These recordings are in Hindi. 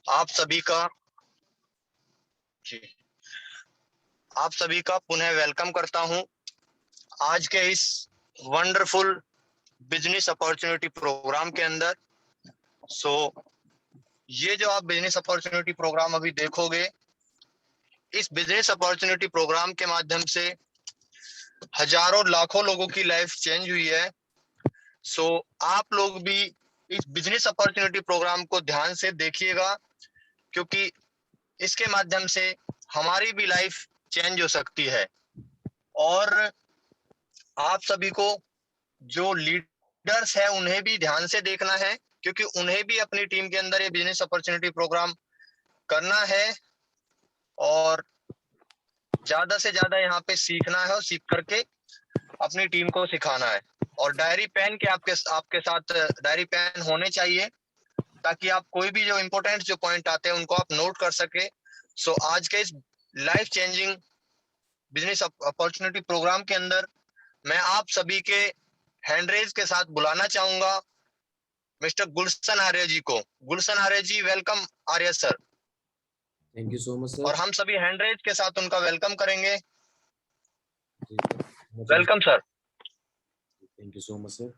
आप सभी का जी आप सभी का पुनः वेलकम करता हूं आज के इस वंडरफुल बिजनेस अपॉर्चुनिटी प्रोग्राम के अंदर। सो ये जो आप बिजनेस अपॉर्चुनिटी प्रोग्राम अभी देखोगे, इस बिजनेस अपॉर्चुनिटी प्रोग्राम के माध्यम से हजारों लाखों लोगों की लाइफ चेंज हुई है। सो आप लोग भी इस बिजनेस अपॉर्चुनिटी प्रोग्राम को ध्यान से देखिएगा, क्योंकि इसके माध्यम से हमारी भी लाइफ चेंज हो सकती है। और आप सभी को, जो लीडर्स है, उन्हें भी ध्यान से देखना है, क्योंकि उन्हें भी अपनी टीम के अंदर ये बिजनेस अपॉर्चुनिटी प्रोग्राम करना है और ज्यादा से ज्यादा यहाँ पे सीखना है और सीख करके अपनी टीम को सिखाना है। और डायरी पेन के आपके आपके साथ डायरी पेन होने चाहिए, ताकि आप कोई भी जो इम्पोर्टेंट जो पॉइंट आते हैं उनको आप नोट कर सके। सो आज के इस life changing business opportunity programme के अंदर मैं आप सभी के हैंड रेज के साथ बुलाना चाहूंगा मिस्टर गुलशन आर्य जी को। Gulshan Arya ji, welcome Arya sir. Thank you so much sir. और हम सभी हैंड रेज के साथ उनका वेलकम करेंगे। Welcome welcome sir. Thank you so much sir.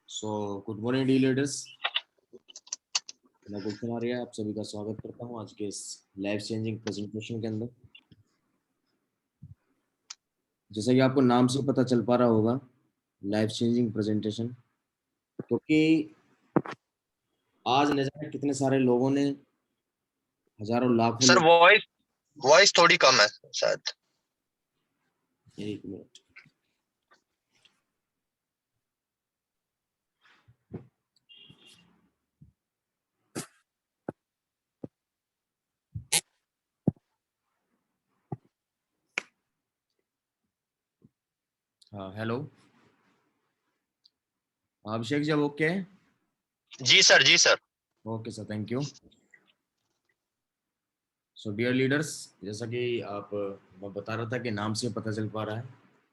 So good morning D leaders, मैं गुलशन आर्य आप सभी का स्वागत करता हूं आज के इस लाइफ चेंजिंग प्रेजेंटेशन के अंदर। जैसा कि आपको नाम से पता चल पा रहा होगा, लाइफ चेंजिंग प्रेजेंटेशन, क्योंकि आज न जाने कितने सारे लोगों ने, हजारों लाखों सर लोग। वॉइस वॉइस थोड़ी कम है शायद। एक मिनट। हाँ, हेलो अभिषेक जी, ओके? जी सर, जी sir. Okay sir, thank you. So dear leaders, जैसा कि आप मैं बता रहा था कि नाम से पता चल पा रहा है,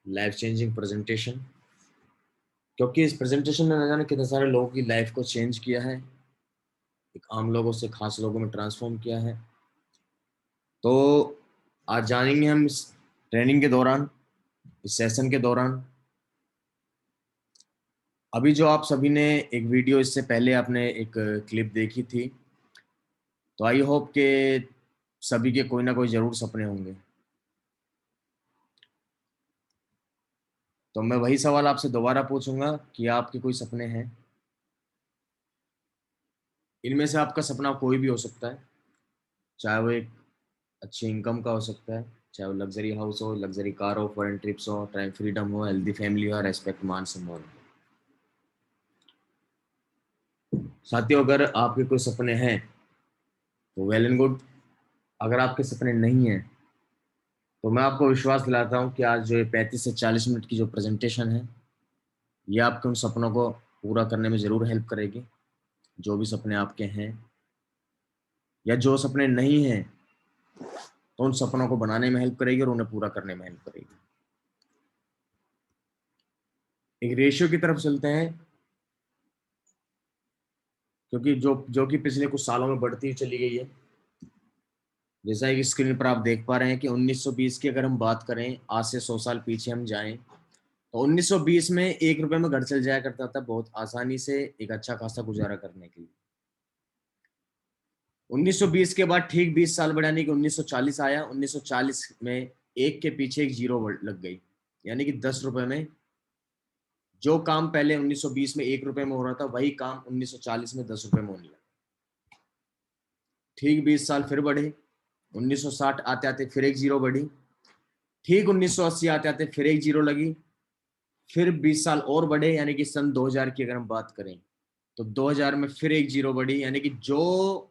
लाइफ चेंजिंग प्रेजेंटेशन, क्योंकि इस प्रेजेंटेशन ने न जाने कितने सारे लोगों की लाइफ को चेंज किया है, एक आम लोगों से खास लोगों में ट्रांसफॉर्म किया है। तो आज जानेंगे हम इस ट्रेनिंग के दौरान, इस सेशन के दौरान। अभी जो आप सभी ने एक वीडियो, इससे पहले आपने एक क्लिप देखी थी, तो आई होप के सभी के कोई ना कोई जरूर सपने होंगे। तो मैं वही सवाल आपसे दोबारा पूछूंगा कि आपके कोई सपने हैं? इनमें से आपका सपना कोई भी हो सकता है, चाहे वो एक अच्छी इनकम का हो सकता है, चाहे वो लग्जरी हाउस हो, लग्जरी कार हो, फॉरेन ट्रिप्स हो, टाइम फ्रीडम हो, हेल्दी फैमिली हो, रेस्पेक्ट, मान सम्मान। साथियों, अगर आपके कोई सपने हैं तो वेल एंड गुड। अगर आपके सपने नहीं हैं तो मैं आपको विश्वास दिलाता हूँ कि आज जो ये 35 से 40 मिनट की जो प्रेजेंटेशन है, ये आपके उन सपनों को पूरा करने में ज़रूर हेल्प करेगी, जो भी सपने आपके हैं। या जो सपने नहीं हैं तो उन सपनों को बनाने में हेल्प करेगी और उन्हें पूरा करने में हेल्प करेगी। एक रेशियो की तरफ चलते हैं, क्योंकि जो जो कि पिछले कुछ सालों में बढ़ती हुई चली गई है। जैसा कि स्क्रीन पर आप देख पा रहे हैं कि 1920 की अगर हम बात करें, आज से 100 साल पीछे हम जाएं, तो 1920 में 1 रुपए में घर चल जाया करता था, बहुत आसानी से एक अच्छा खासा गुजारा करने के लिए। 1920 के बाद ठीक 20 साल बढ़, यानी कि 1940 आया। 1940 में एक के पीछे एक जीरो लग गई, यानी कि 10 रुपए में जो काम पहले 1920 में 1 रुपए में हो रहा था, वही काम 1940 में 10 रुपए में होने लगा। ठीक 20 साल फिर बढ़े, 1960 आते आते फिर एक जीरो बढ़ी, ठीक 1980 आते आते फिर एक जीरो लगी, फिर 20 साल और बढ़े, यानी कि सन 2000 की अगर हम बात करें तो 2000 में फिर एक जीरो बढ़ी, यानी कि जो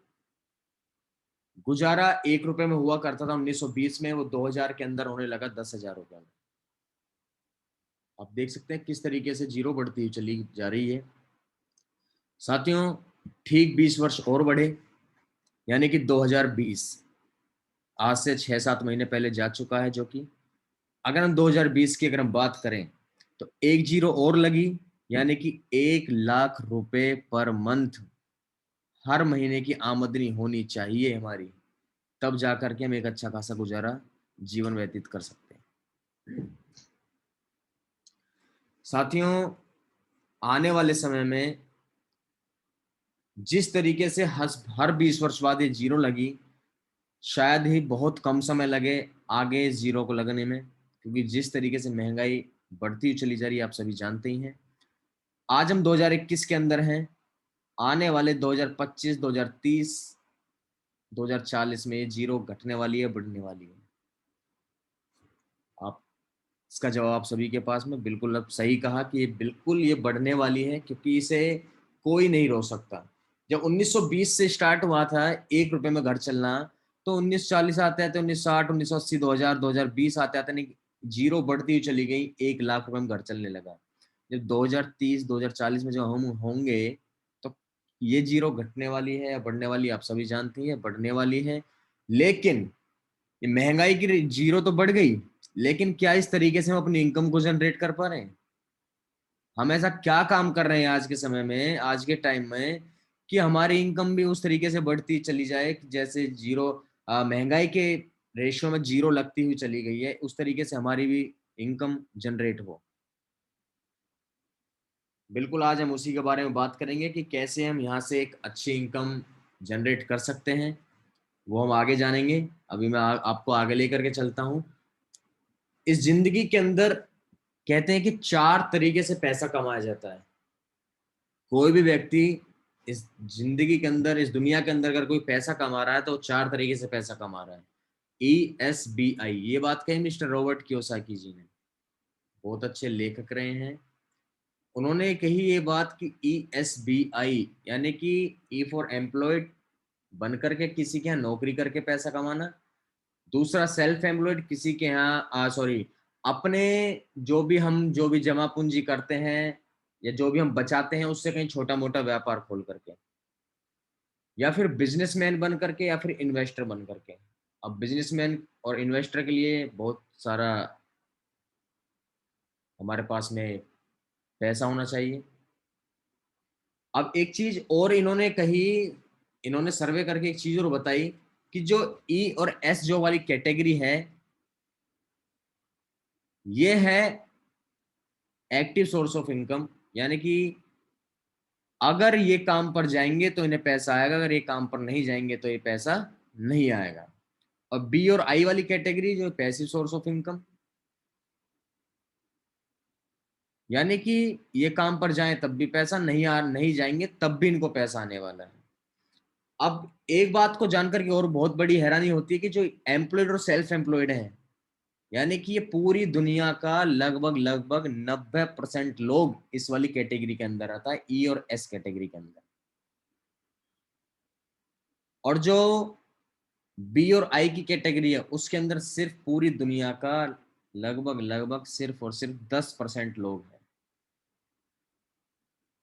गुजारा 1 रुपए में हुआ करता था 1920 में, वो 2000 के अंदर होने लगा 10,000 रुपए में। आप देख सकते हैं किस तरीके से जीरो बढ़ती हुई चली जा रही है। साथियों, ठीक 20 वर्ष और बढ़े, यानी कि 2020 आज से 6-7 महीने पहले जा चुका है, जो कि अगर हम 2020 की अगर हम बात करें तो एक जीरो और लगी, यानी कि 1 लाख रुपए पर मंथ हर महीने की आमदनी होनी चाहिए हमारी, तब जा करके हम एक अच्छा खासा गुजारा जीवन व्यतीत कर सकते हैं। साथियों, आने वाले समय में जिस तरीके से हर 20 वर्ष बाद ये जीरो लगी, शायद ही बहुत कम समय लगे आगे जीरो को लगने में, क्योंकि जिस तरीके से महंगाई बढ़ती हुई चली जा रही है आप सभी जानते ही हैं। आज हम 2021 के अंदर हैं, आने वाले 2025, 2030, 2040 में ये जीरो घटने वाली है, बढ़ने वाली है। आप इसका जवाब सभी के पास में बिल्कुल अब सही कहा कि ये बिल्कुल ये बढ़ने वाली है, क्योंकि इसे कोई नहीं रोक सकता। जब 1920 से स्टार्ट हुआ था 1 रुपए में घर चलना, तो 1940 आते आते 1960, 1980, 2000, 2020 आते आते नहीं, जीरो बढ़ती हुई चली गई, 1 लाख रुपए में घर चलने लगा। जब 2030, 2040 में जब हम होंगे, तो ये जीरो घटने वाली है या बढ़ने वाली है आप सभी जानती हैं, बढ़ने वाली है। लेकिन ये महंगाई की जीरो तो बढ़ गई, लेकिन क्या इस तरीके से हम अपनी इनकम को जनरेट कर पा रहे हैं? हम ऐसा क्या काम कर रहे हैं आज के समय में, आज के टाइम में, कि हमारी इनकम भी उस तरीके से बढ़ती चली जाए कि जैसे जीरो, महंगाई के रेशियो में जीरो लगती हुई चली गई है, उस तरीके से हमारी भी इनकम जनरेट हो। बिल्कुल आज हम उसी के बारे में बात करेंगे कि कैसे हम यहाँ से एक अच्छी इनकम जनरेट कर सकते हैं, वो हम आगे जानेंगे। अभी मैं आपको आगे लेकर के चलता हूँ। इस जिंदगी के अंदर कहते हैं कि 4 तरीके से पैसा कमाया जाता है। कोई भी व्यक्ति इस जिंदगी के अंदर, इस दुनिया के अंदर अगर कोई पैसा कमा रहा है तो 4 तरीके से पैसा कमा रहा है। ESBI, ये बात कही मिस्टर रॉबर्ट कियोसाकी जी ने, बहुत अच्छे लेखक रहे हैं। उन्होंने कही ये बात कि ESBI यानी कि ई फॉर एम्प्लॉयड, बन करके किसी के यहाँ नौकरी करके पैसा कमाना। दूसरा सेल्फ एम्प्लॉयड, किसी के यहाँ सॉरी, अपने जो भी जमा पूंजी करते हैं या जो भी हम बचाते हैं उससे कहीं छोटा मोटा व्यापार खोल करके, या फिर बिजनेसमैन बन करके, या फिर इन्वेस्टर बन करके। अब बिजनेसमैन और इन्वेस्टर के लिए बहुत सारा हमारे पास में पैसा होना चाहिए। अब एक चीज और इन्होंने कही, इन्होंने सर्वे करके एक चीज और बताई कि जो ई और एस जो वाली कैटेगरी है, ये है एक्टिव सोर्स ऑफ इनकम, यानी कि अगर ये काम पर जाएंगे तो इन्हें पैसा आएगा, अगर ये काम पर नहीं जाएंगे तो ये पैसा नहीं आएगा। और बी और आई वाली कैटेगरी जो पैसिव सोर्स ऑफ इनकम, यानी कि ये काम पर जाएं तब भी पैसा नहीं जाएंगे तब भी इनको पैसा आने वाला है। अब एक बात को जानकर के और बहुत बड़ी हैरानी होती है कि जो एम्प्लॉयड और सेल्फ एम्प्लॉयड है, यानी कि ये पूरी दुनिया का लगभग लगभग 90% लोग इस वाली कैटेगरी के अंदर आता है, ई और एस कैटेगरी के अंदर। और जो बी और आई की कैटेगरी है उसके अंदर सिर्फ पूरी दुनिया का लगभग लगभग सिर्फ और सिर्फ 10% लोग हैं।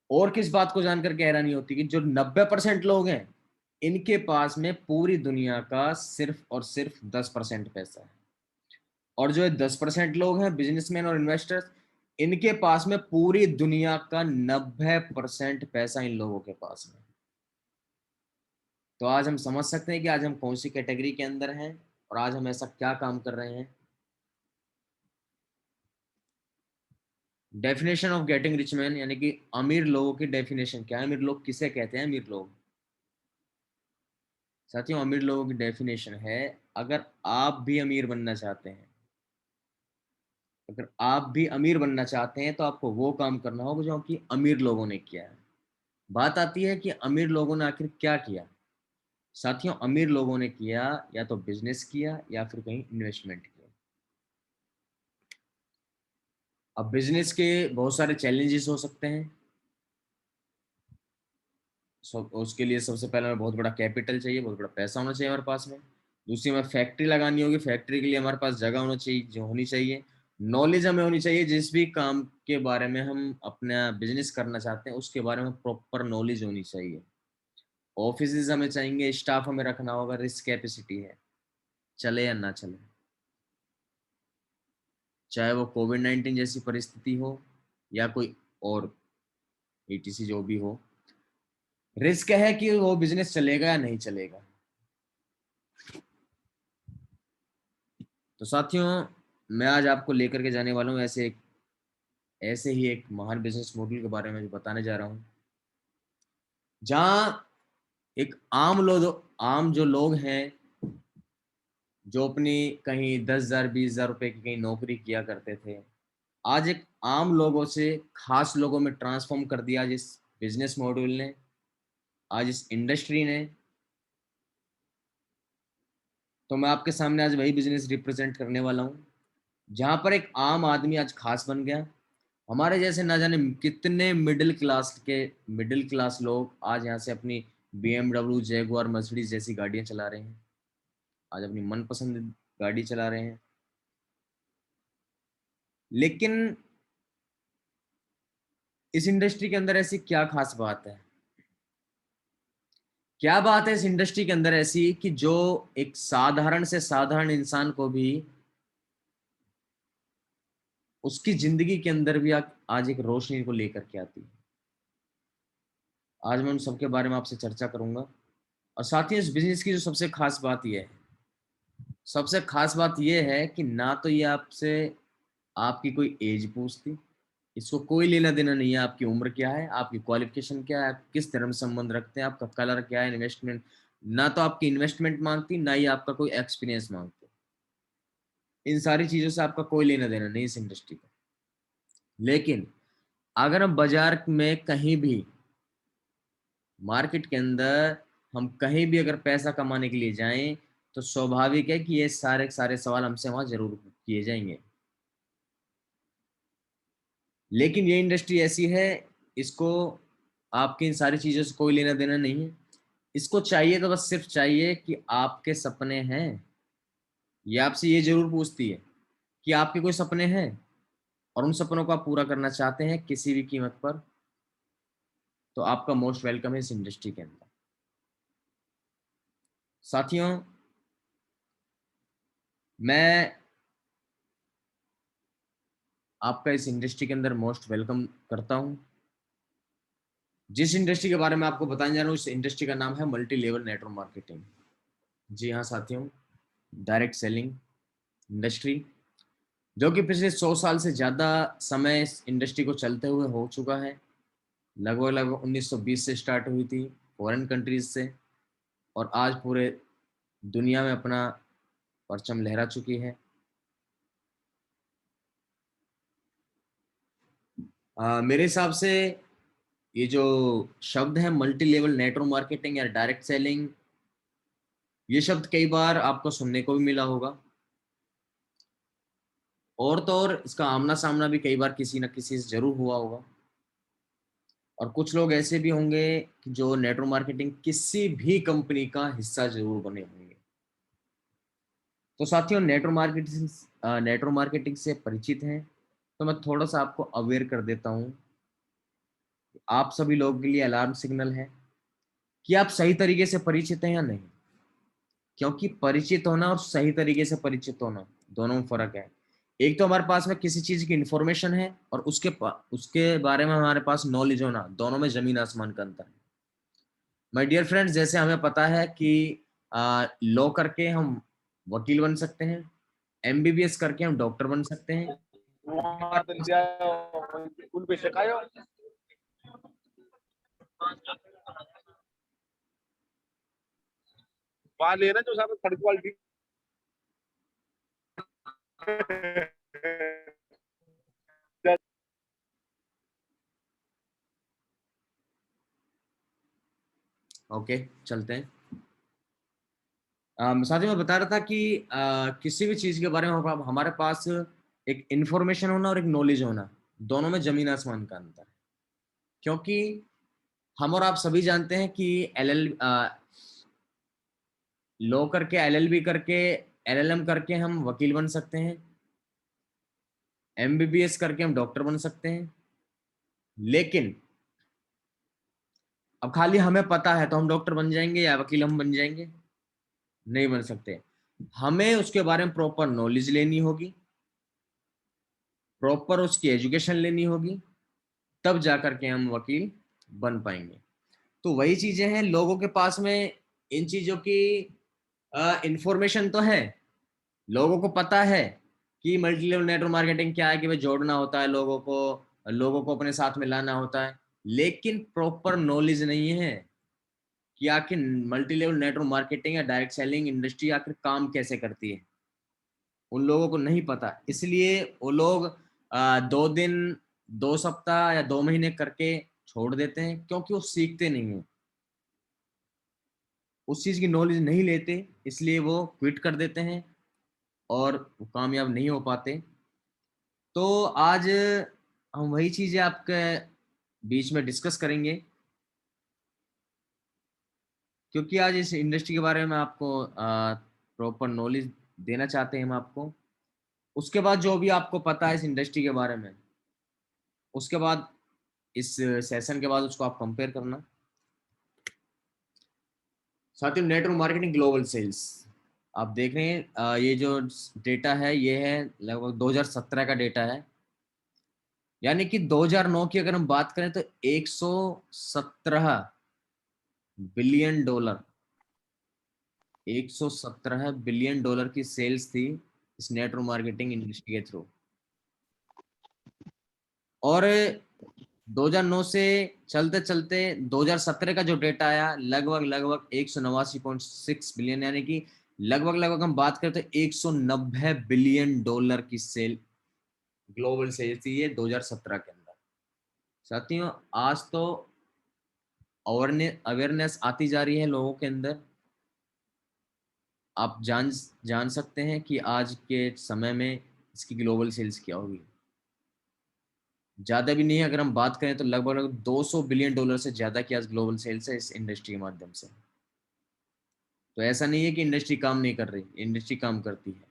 और किस बात को जानकर के हैरानी होती है कि जो 90% लोग हैं, इनके पास में पूरी दुनिया का सिर्फ और सिर्फ 10% पैसा है। और जो 10% लोग हैं बिजनेसमैन और इन्वेस्टर्स, इनके पास में पूरी दुनिया का 90% पैसा इन लोगों के पास में। तो आज हम समझ सकते हैं कि आज हम कौन सी कैटेगरी के अंदर हैं और आज हम ऐसा क्या काम कर रहे हैं। Definition of getting rich man, यानी कि अमीर लोगों की डेफिनेशन क्या है, अमीर लोग किसे कहते हैं? अमीर लोग, साथियों, अमीर लोगों की डेफिनेशन है, अगर आप भी अमीर बनना चाहते हैं, अगर आप भी अमीर बनना चाहते हैं तो आपको वो काम करना होगा जो कि अमीर लोगों ने किया है। बात आती है कि अमीर लोगों ने आखिर क्या किया। साथियों, अमीर लोगों ने किया या तो बिजनेस किया या फिर कहीं इन्वेस्टमेंट किया। अब बिजनेस के बहुत सारे चैलेंजेस हो सकते हैं। उसके लिए सबसे पहले हमें बहुत बड़ा कैपिटल चाहिए, बहुत बड़ा पैसा होना चाहिए हमारे पास में। दूसरी, हमें फैक्ट्री लगानी होगी, फैक्ट्री के लिए हमारे पास जगह होना चाहिए, जो होनी चाहिए। नॉलेज हमें होनी चाहिए, जिस भी काम के बारे में हम अपना बिजनेस करना चाहते हैं उसके बारे में प्रॉपर नॉलेज होनी चाहिए। ऑफिस हमें चाहिए, स्टाफ हमें रखना होगा, रिस्क कैपेसिटी है, चले या ना चले, चाहे वो कोविड-19 जैसी परिस्थिति हो या कोई और ETC जो भी हो। रिस्क है कि वो बिजनेस चलेगा या नहीं चलेगा। तो साथियों, मैं आज आपको लेकर के जाने वाला हूँ ऐसे ही एक महान बिजनेस मॉडल के बारे में जो बताने जा रहा हूँ, जहाँ एक आम जो लोग हैं, जो अपनी कहीं 10,000 20,000 रुपए की कहीं नौकरी किया करते थे, आज एक आम लोगों से खास लोगों में ट्रांसफॉर्म कर दिया आज इस बिजनेस मॉडल ने, आज इस इंडस्ट्री ने। तो मैं आपके सामने आज वही बिजनेस रिप्रेजेंट करने वाला हूँ, जहाँ पर एक आम आदमी आज खास बन गया। हमारे जैसे ना जाने कितने मिडिल क्लास लोग आज यहाँ से अपनी BMW, जैगुआर, मर्सिडीज जैसी गाड़ियां चला रहे हैं, आज अपनी मनपसंद गाड़ी चला रहे हैं। लेकिन इस इंडस्ट्री के अंदर ऐसी क्या खास बात है, क्या बात है इस इंडस्ट्री के अंदर ऐसी कि जो एक साधारण से साधारण इंसान को भी उसकी जिंदगी के अंदर भी आज एक रोशनी को लेकर के आती है। आज मैं उन सबके बारे में आपसे चर्चा करूंगा। और साथ ही इस बिजनेस की जो सबसे खास बात यह है कि ना तो ये आपसे आपकी कोई एज पूछती, इसको कोई लेना देना नहीं है आपकी उम्र क्या है, आपकी क्वालिफिकेशन क्या है, आप किस धर्म संबंध रखते हैं, आपका कलर क्या है, इन्वेस्टमेंट, ना तो आपकी इन्वेस्टमेंट मांगती, ना ही आपका कोई एक्सपीरियंस मांगती। इन सारी चीजों से आपका कोई लेना देना नहीं इस इंडस्ट्री का। लेकिन अगर हम बाजार में कहीं भी, मार्केट के अंदर हम कहीं भी अगर पैसा कमाने के लिए जाएं, तो स्वाभाविक है कि ये सारे सारे सवाल हमसे वहां जरूर किए जाएंगे। लेकिन ये इंडस्ट्री ऐसी है, इसको आपकी इन सारी चीजों से कोई लेना देना नहीं है। इसको चाहिए तो बस सिर्फ चाहिए कि आपके सपने हैं। ये आपसे ये जरूर पूछती है कि आपके कोई सपने हैं और उन सपनों को आप पूरा करना चाहते हैं किसी भी कीमत पर, तो आपका मोस्ट वेलकम है इस इंडस्ट्री के अंदर। साथियों, मैं आपका इस इंडस्ट्री के अंदर मोस्ट वेलकम करता हूं। जिस इंडस्ट्री के बारे में आपको बताने जा रहा हूँ, इस इंडस्ट्री का नाम है मल्टी लेवल नेटवर्क मार्केटिंग। जी हाँ साथियों, डायरेक्ट सेलिंग इंडस्ट्री, जो कि पिछले 100 साल से ज़्यादा समय इस इंडस्ट्री को चलते हुए हो चुका है। लगभग लगभग 1920 से स्टार्ट हुई थी फॉरेन कंट्रीज से, और आज पूरे दुनिया में अपना परचम लहरा चुकी है। मेरे हिसाब से ये जो शब्द है मल्टी लेवल नेटवर्क मार्केटिंग या डायरेक्ट सेलिंग, ये शब्द कई बार आपको सुनने को भी मिला होगा, और तो और इसका आमना सामना भी कई बार किसी न किसी से जरूर हुआ होगा। और कुछ लोग ऐसे भी होंगे कि जो नेटवर्क मार्केटिंग किसी भी कंपनी का हिस्सा जरूर बने होंगे। तो साथियों, नेटवर्क मार्केटिंग से परिचित हैं, तो मैं थोड़ा सा आपको अवेयर कर देता हूँ। आप सभी लोगों के लिए अलार्म सिग्नल है कि आप सही तरीके से परिचित हैं या नहीं। क्योंकि परिचित होना और सही तरीके से परिचित होना दोनों में फर्क है। एक तो हमारे पास में किसी चीज की इंफॉर्मेशन है, और उसके बारे में हमारे पास नॉलेज होना, दोनों में जमीन आसमान का अंतर है। माय डियर फ्रेंड्स, जैसे हमें पता है कि लॉ करके हम वकील बन सकते हैं, MBBS करके हम डॉक्टर बन सकते हैं। वहाँ लेना जो सारा थर्ड क्वालिटी। ओके, चलते हैं। साथ ही मैं बता रहा था कि किसी भी चीज के बारे में हमारे पास एक इंफॉर्मेशन होना और एक नॉलेज होना, दोनों में जमीन आसमान का अंतर है। क्योंकि हम और आप सभी जानते हैं कि लॉ करके, LLB करके, LLM करके हम वकील बन सकते हैं, MBBS करके हम डॉक्टर बन सकते हैं। लेकिन अब खाली हमें पता है तो हम डॉक्टर बन जाएंगे या वकील हम बन जाएंगे? नहीं बन सकते। हमें उसके बारे में प्रॉपर नॉलेज लेनी होगी, प्रॉपर उसकी एजुकेशन लेनी होगी, तब जाकर के हम वकील बन पाएंगे। तो वही चीजें हैं, लोगों के पास में इन चीजों की इंफॉर्मेशन तो है, लोगों को पता है कि मल्टी लेवल नेटवर्क मार्केटिंग क्या है, कि भाई जोड़ना होता है लोगों को अपने साथ में लाना होता है, लेकिन प्रॉपर नॉलेज नहीं है कि आखिर मल्टी लेवल नेटवर्क मार्केटिंग या डायरेक्ट सेलिंग इंडस्ट्री आखिर काम कैसे करती है। उन लोगों को नहीं पता, इसलिए वो लोग 2 दिन, 2 सप्ताह या 2 महीने करके छोड़ देते हैं, क्योंकि वो सीखते नहीं है, उस चीज की नॉलेज नहीं लेते, इसलिए वो क्विट कर देते हैं और वो कामयाब नहीं हो पाते। तो आज हम वही चीजें आपके बीच में डिस्कस करेंगे, क्योंकि आज इस इंडस्ट्री के बारे में आपको प्रॉपर नॉलेज देना चाहते हैं हम आपको। उसके बाद जो भी आपको पता है इस इंडस्ट्री के बारे में, उसके बाद इस सेशन के बाद उसको आप कंपेयर करना। साथियों, नेटवर्क मार्केटिंग ग्लोबल सेल्स आप देख रहे हैं, ये जो डेटा है ये है लगभग 2017 का डेटा है, यानी कि 2009 की अगर हम बात करें तो 117 बिलियन डॉलर, 117 बिलियन डॉलर की सेल्स थी इस नेटवर्क मार्केटिंग इंडस्ट्री के थ्रू। और 2009 से चलते चलते 2017 का जो डेटा आया लगभग 189.6 बिलियन, यानी कि लगभग हम बात करते हैं 190 बिलियन डॉलर की सेल, ग्लोबल सेल थी ये 2017 के अंदर। साथियों, आज तो अवेयरनेस आती जा रही है लोगों के अंदर, आप जान सकते हैं कि आज के समय में इसकी ग्लोबल सेल्स क्या होगी। ज्यादा भी नहीं है, अगर हम बात करें तो लगभग 200 बिलियन डॉलर से ज्यादा की आज ग्लोबल सेल्स है इस इंडस्ट्री के माध्यम से। तो ऐसा नहीं है कि इंडस्ट्री काम नहीं कर रही, इंडस्ट्री काम करती है।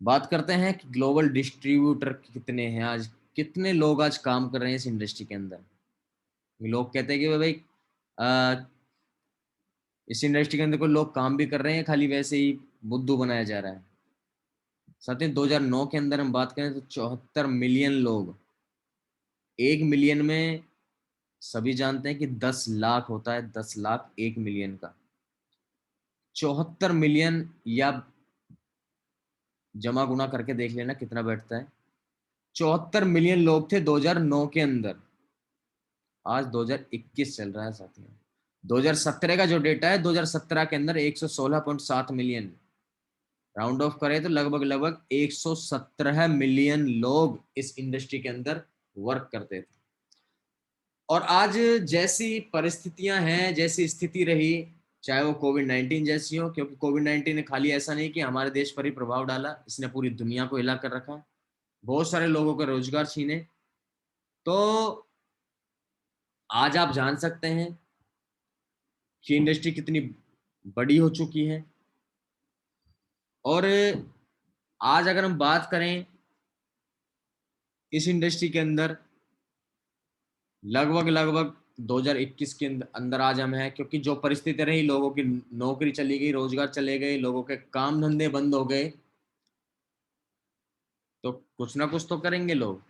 बात करते हैं कि ग्लोबल डिस्ट्रीब्यूटर कितने हैं आज, कितने लोग आज काम कर रहे हैं इस इंडस्ट्री के अंदर। लोग कहते हैं कि भाई इस इंडस्ट्री के अंदर कोई लोग काम भी कर रहे हैं, खाली वैसे ही बुद्धू बनाया जा रहा है। साथ ही 2009 के अंदर हम बात करें तो 74 मिलियन लोग, 1 मिलियन में सभी जानते हैं कि 10 लाख होता है, 10 लाख 1 मिलियन का, 74 मिलियन, या जमा गुना करके देख लेना कितना बैठता है। 74 मिलियन लोग थे 2009 के अंदर, आज 2021 चल रहा है साथियों। 2017 का जो डेटा है, 2017 के अंदर 116.7 मिलियन, राउंड ऑफ करें तो लगभग 117 मिलियन लोग इस इंडस्ट्री के अंदर वर्क करते थे। और आज जैसी परिस्थितियां हैं, जैसी स्थिति रही, चाहे वो कोविड-19 जैसी हो, क्योंकि कोविड-19 ने खाली ऐसा नहीं कि हमारे देश पर ही प्रभाव डाला, इसने पूरी दुनिया को हिला कर रखा, बहुत सारे लोगों का रोजगार छीने। तो आज आप जान सकते हैं कि इंडस्ट्री कितनी बड़ी हो चुकी है। और आज अगर हम बात करें इस इंडस्ट्री के अंदर, लगभग 2021 के अंदर आज हम हैं, क्योंकि जो परिस्थिति रही, लोगों की नौकरी चली गई, रोजगार चले गए, लोगों के काम धंधे बंद हो गए, तो कुछ ना कुछ तो करेंगे लोग,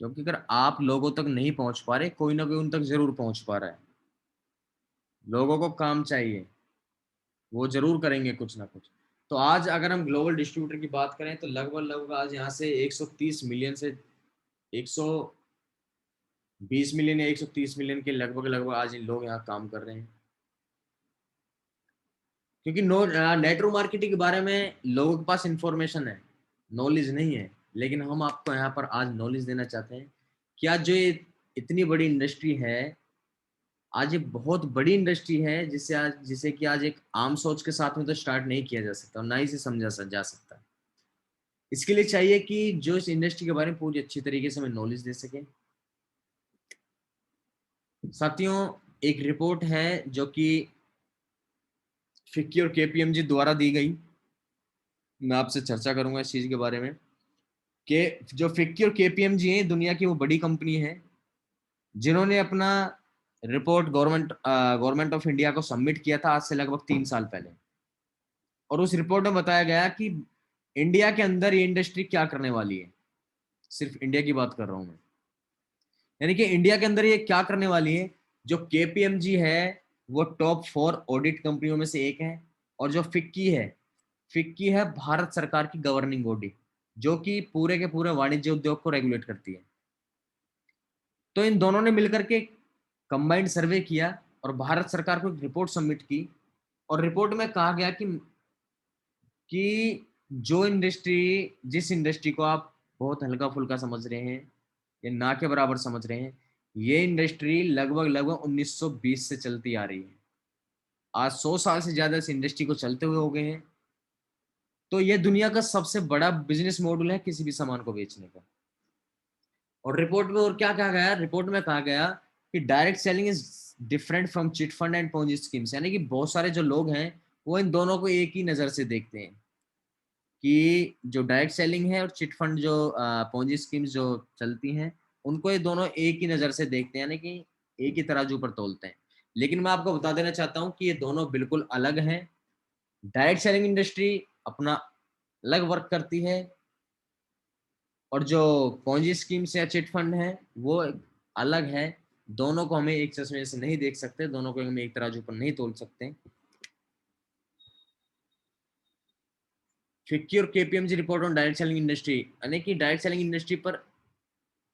क्योंकि अगर आप लोगों तक नहीं पहुंच पा रहे, कोई ना कोई उन तक जरूर पहुंच पा रहा है। लोगों को काम चाहिए, वो जरूर करेंगे कुछ ना कुछ। तो आज अगर हम ग्लोबल डिस्ट्रीब्यूटर की बात करें तो लगभग आज यहाँ से 130 मिलियन से 120 मिलियन या 130 मिलियन के लगभग आज लोग यहाँ काम कर रहे हैं। क्योंकि नेटवर्क मार्केटिंग के बारे में लोगों के पास इंफॉर्मेशन है, नॉलेज नहीं है, लेकिन हम आपको यहाँ पर आज नॉलेज देना चाहते हैं कि आज जो ये इतनी बड़ी इंडस्ट्री है, आज ये बहुत बड़ी इंडस्ट्री है, जिसे कि आज एक आम सोच के साथ में तो स्टार्ट नहीं किया जा सकता और ना ही इसे समझा जा सकता। इसके लिए चाहिए कि जो इस इंडस्ट्री के बारे में पूरी अच्छी तरीके से हमें नॉलेज दे सके। साथियों, एक रिपोर्ट है जो कि फिक्की और केपीएमजी द्वारा दी गई, मैं आपसे चर्चा करूंगा इस चीज के बारे में कि जो फिक्की और केपीएमजी है दुनिया की वो बड़ी कंपनी है जिन्होंने अपना रिपोर्ट गवर्नमेंट ऑफ इंडिया को सबमिट किया था आज से लगभग 3 साल पहले। और उस रिपोर्ट में बताया गया कि इंडिया के अंदर ये इंडस्ट्री क्या करने वाली है। सिर्फ इंडिया की बात कर रहा हूं मैं। यानी कि इंडिया के अंदर ये क्या करने वाली है, जो केपीएमजी है वो टॉप 4 ऑडिट कंपनियों में से एक है, और जो फिक्की है भारत सरकार की गवर्निंग बॉडी, जो कि पूरे के पूरे वाणिज्य उद्योग को रेगुलेट करती है। तो इन दोनों ने मिलकर के कंबाइंड सर्वे किया और भारत सरकार को एक रिपोर्ट सबमिट की, और रिपोर्ट में कहा गया कि जो इंडस्ट्री, जिस इंडस्ट्री को आप बहुत हल्का फुल्का समझ रहे हैं या ना के बराबर समझ रहे हैं, ये इंडस्ट्री लगभग लगभग 1920 से चलती आ रही है। आज 100 साल से ज्यादा इस इंडस्ट्री को चलते हुए हो गए हैं। तो ये दुनिया का सबसे बड़ा बिजनेस मॉडल है किसी भी सामान को बेचने का। और रिपोर्ट में और क्या कहा गया, रिपोर्ट में कहा गया कि direct selling is different from chit fund and Ponzi schemes. यानी कि बहुत सारे जो लोग हैं वो इन दोनों को एक ही नजर से देखते हैं कि जो डायरेक्ट सेलिंग है और चिट फंड जो पोंजी स्कीम्स जो चलती हैं, उनको ये दोनों एक ही नजर से देखते हैं, यानी कि एक ही तराजू पर तोलते हैं। लेकिन मैं आपको बता देना चाहता हूं कि ये दोनों बिल्कुल अलग हैं। डायरेक्ट सेलिंग इंडस्ट्री अपना अलग वर्क करती है, और जो पॉन्जी स्कीम्स या चिट फंड है वो अलग है। दोनों को हमें एक चश्मे से नहीं देख सकते, दोनों को हमें एक तराजू पर नहीं तोल सकते। फिक्की और KPMG report on direct selling industry, यानी कि डायरेक्ट सेलिंग इंडस्ट्री पर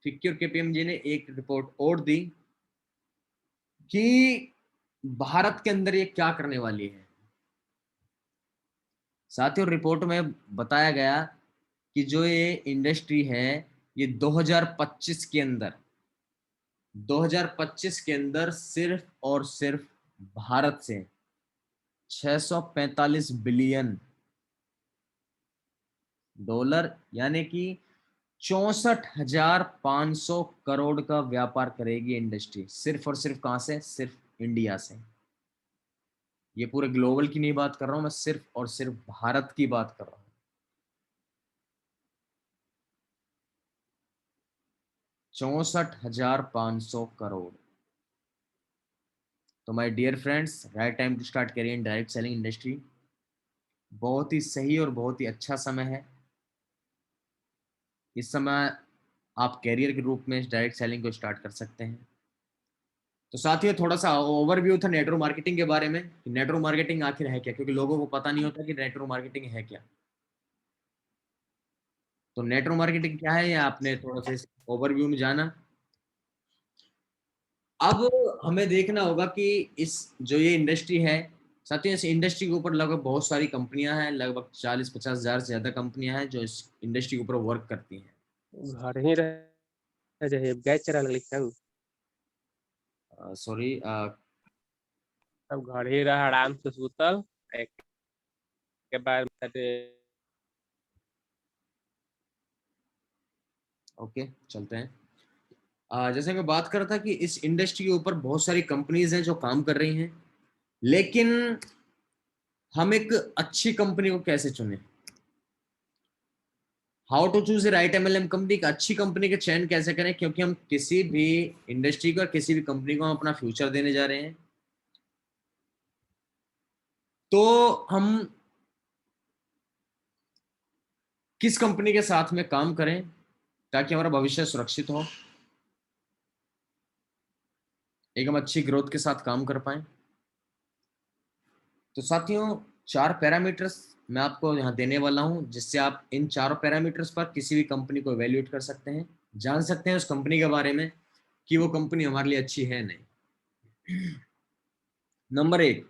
फिक्की और केपीएमजी ने एक रिपोर्ट और दी कि भारत के अंदर ये क्या करने वाली है। साथ ही रिपोर्ट में बताया गया कि जो ये इंडस्ट्री है ये 2025 के अंदर सिर्फ और सिर्फ भारत से 645 बिलियन डॉलर, यानी कि 64,500 करोड़ का व्यापार करेगी इंडस्ट्री, सिर्फ और सिर्फ कहां से, सिर्फ इंडिया से। ये पूरे ग्लोबल की नहीं बात कर रहा हूं मैं, सिर्फ और सिर्फ भारत की बात कर रहा हूं। 64,500 करोड़। तो my dear friends, right time to start career in direct selling industry. बहुत ही सही और बहुत ही अच्छा समय है। इस समय आप कैरियर के रूप में इस डायरेक्ट सेलिंग को स्टार्ट कर सकते हैं। तो साथियों, थोड़ा सा ओवरव्यू था नेटवर्क मार्केटिंग के बारे में कि नेटवर्क मार्केटिंग आखिर है क्या, क्योंकि लोगों को पता नहीं होता कि नेटवर्क मार्केटिंग है क्या। तो नेटवर्क मार्केटिंग क्या है, या आपने थोड़ा सा ओवरव्यू में जाना। अब हमें देखना होगा कि इस जो ये इंडस्ट्री है, साथियों, इस इंडस्ट्री के ऊपर लगभग बहुत सारी कंपनियां हैं, लगभग 40-50 हजार से ज्यादा कंपनियां हैं जो इस इंडस्ट्री के ऊपर वर्क करती हैं। घर ही रह जाए गैस चला लिखा सॉरी, सब घर ही रह आराम से सुतल एक के बाद ओके, चलते हैं। जैसे मैं बात कर रहा था कि इस इंडस्ट्री के ऊपर बहुत सारी कंपनीज हैं जो काम कर रही हैं, लेकिन हम एक अच्छी कंपनी को कैसे चुने, how to choose right MLM company, एक अच्छी कंपनी का चयन कैसे करें, क्योंकि हम किसी भी इंडस्ट्री को, किसी भी कंपनी को हम अपना फ्यूचर देने जा रहे हैं। तो हम किस कंपनी के साथ में काम करें ताकि हमारा भविष्य सुरक्षित हो, एक हम अच्छी ग्रोथ के साथ काम कर पाए। तो साथियों, 4 पैरामीटर्स मैं आपको यहाँ देने वाला हूँ, जिससे आप इन चारों पैरामीटर्स पर किसी भी कंपनी को इवेल्युएट कर सकते हैं, जान सकते हैं उस कंपनी के बारे में कि वो कंपनी हमारे लिए अच्छी है नहीं। Number 1,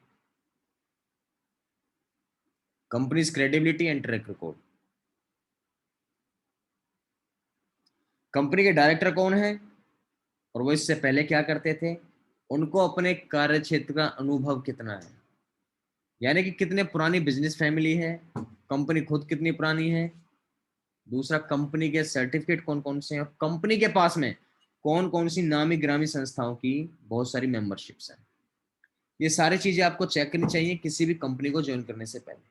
companies credibility and track record. Company के डायरेक्टर कौन है और वो इससे पहले क्या करते थे, उनको अपने कार्य क्षेत्र का अनुभव कितना है, यानी कि कितने पुरानी बिजनेस फैमिली है, कंपनी खुद कितनी पुरानी है। दूसरा, कंपनी के सर्टिफिकेट कौन कौन से हैं, और कंपनी के पास में कौन कौन सी नामी ग्रामी संस्थाओं की बहुत सारी मेंबरशिप्स हैं। ये सारी चीजें आपको चेक करनी चाहिए किसी भी कंपनी को ज्वाइन करने से पहले।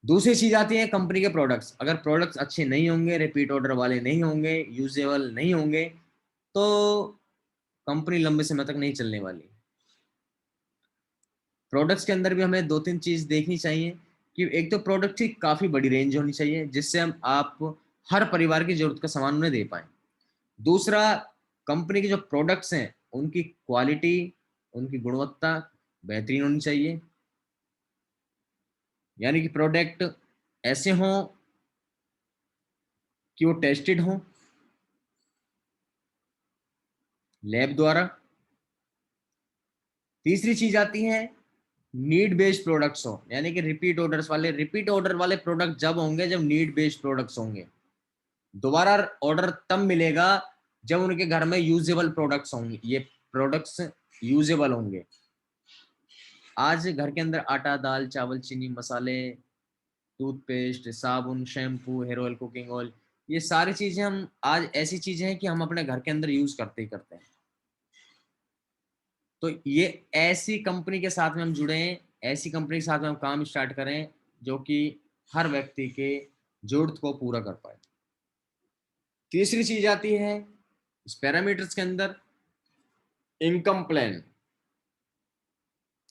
दूसरी चीज आती है कंपनी के प्रोडक्ट्स। अगर प्रोडक्ट्स अच्छे नहीं होंगे, रिपीट ऑर्डर वाले नहीं होंगे, यूजेबल नहीं होंगे, तो कंपनी लंबे समय तक नहीं चलने वाली। प्रोडक्ट्स के अंदर भी हमें 2-3 चीज देखनी चाहिए कि एक तो प्रोडक्ट की काफी बड़ी रेंज होनी चाहिए, जिससे हम आप हर परिवार की जरूरत का सामान उन्हें दे पाए। दूसरा, कंपनी के जो प्रोडक्ट्स हैं उनकी क्वालिटी, उनकी गुणवत्ता बेहतरीन होनी चाहिए, यानी कि प्रोडक्ट ऐसे हों कि वो टेस्टेड हों लैब द्वारा। तीसरी चीज आती है नीड बेस्ड प्रोडक्ट्स हो, यानी कि रिपीट ऑर्डर वाले प्रोडक्ट जब होंगे जब नीड बेस्ड प्रोडक्ट्स होंगे। दोबारा ऑर्डर तब मिलेगा जब उनके घर में यूजेबल प्रोडक्ट्स होंगे, ये प्रोडक्ट्स यूजेबल होंगे। आज घर के अंदर आटा, दाल, चावल, चीनी, मसाले, टूथपेस्ट, साबुन, shampoo, hair oil, cooking oil, ये सारी चीजें हम आज ऐसी चीजें हैं कि हम अपने घर के अंदर यूज करते ही करते हैं। तो ये ऐसी कंपनी के साथ में हम जुड़े हैं, ऐसी कंपनी के साथ में हम काम स्टार्ट करें जो कि हर व्यक्ति के जरूरत को पूरा कर पाए। तीसरी चीज आती है इस पैरामीटर्स के अंदर इनकम प्लान।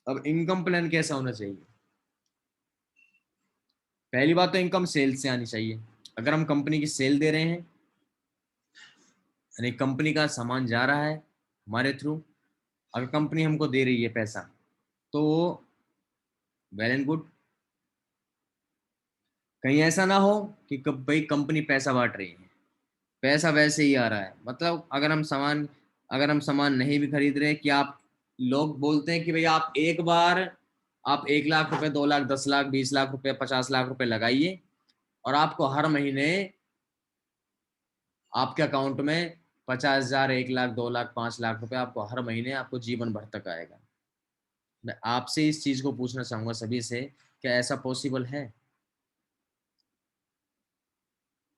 अब इनकम प्लान कैसा होना चाहिए? पहली बात तो इनकम सेल्स से आनी चाहिए। अगर हम कंपनी की सेल दे रहे हैं, यानी कंपनी का सामान जा रहा है हमारे थ्रू, अगर कंपनी हमको दे रही है पैसा तो वेल एंड गुड। कहीं ऐसा ना हो कि भाई कंपनी पैसा बांट रही है, पैसा वैसे ही आ रहा है। मतलब अगर हम सामान नहीं भी खरीद रहे, कि आप लोग बोलते हैं कि भाई आप एक बार आप 1 लाख रुपए, 2 लाख, 10 लाख, 20 लाख रुपए, 50 लाख रुपए लगाइए और आपको हर महीने आपके अकाउंट में 50,000, 1 लाख, 2 लाख, 5 लाख रुपए आपको हर महीने आपको जीवन भर तक आएगा। मैं आपसे इस चीज को पूछना चाहूंगा सभी से, क्या ऐसा पॉसिबल है?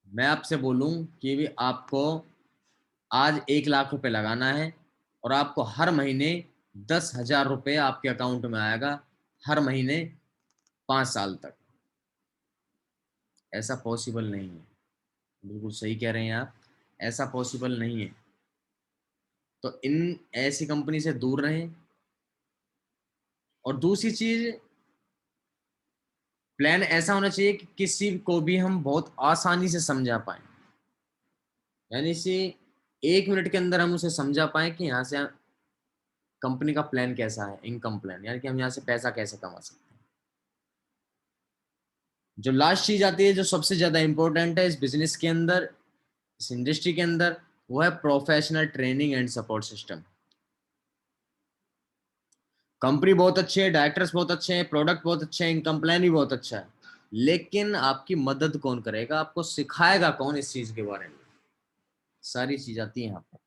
मैं आपसे बोलूं कि भी आपको आज 1 लाख रुपए लगाना है और आपको हर महीने 10,000 रुपये आपके अकाउंट में आएगा हर महीने 5 साल तक। ऐसा पॉसिबल नहीं है। बिल्कुल सही कह रहे हैं आप, ऐसा पॉसिबल नहीं है। तो इन ऐसी कंपनी से दूर रहें। और दूसरी चीज, प्लान ऐसा होना चाहिए कि किसी को भी हम बहुत आसानी से समझा पाए, यानी से 1 मिनट के अंदर हम उसे समझा पाए कि यहाँ से कंपनी का प्लान कैसा है, इनकम प्लान, यानी कि हम यहाँ से पैसा कैसे कमा सकते हैं। जो लास्ट चीज आती है, जो सबसे ज्यादा इंपॉर्टेंट है इस बिजनेस के अंदर, इस इंडस्ट्री के अंदर, वो है professional training and support system. Company बहुत अच्छी है, डायरेक्टर्स बहुत अच्छे हैं, प्रोडक्ट बहुत अच्छे हैं, इनकम प्लान भी बहुत अच्छा है, लेकिन आपकी मदद कौन करेगा, आपको सिखाएगा कौन इस चीज के बारे में? सारी चीज आती है यहाँ पर।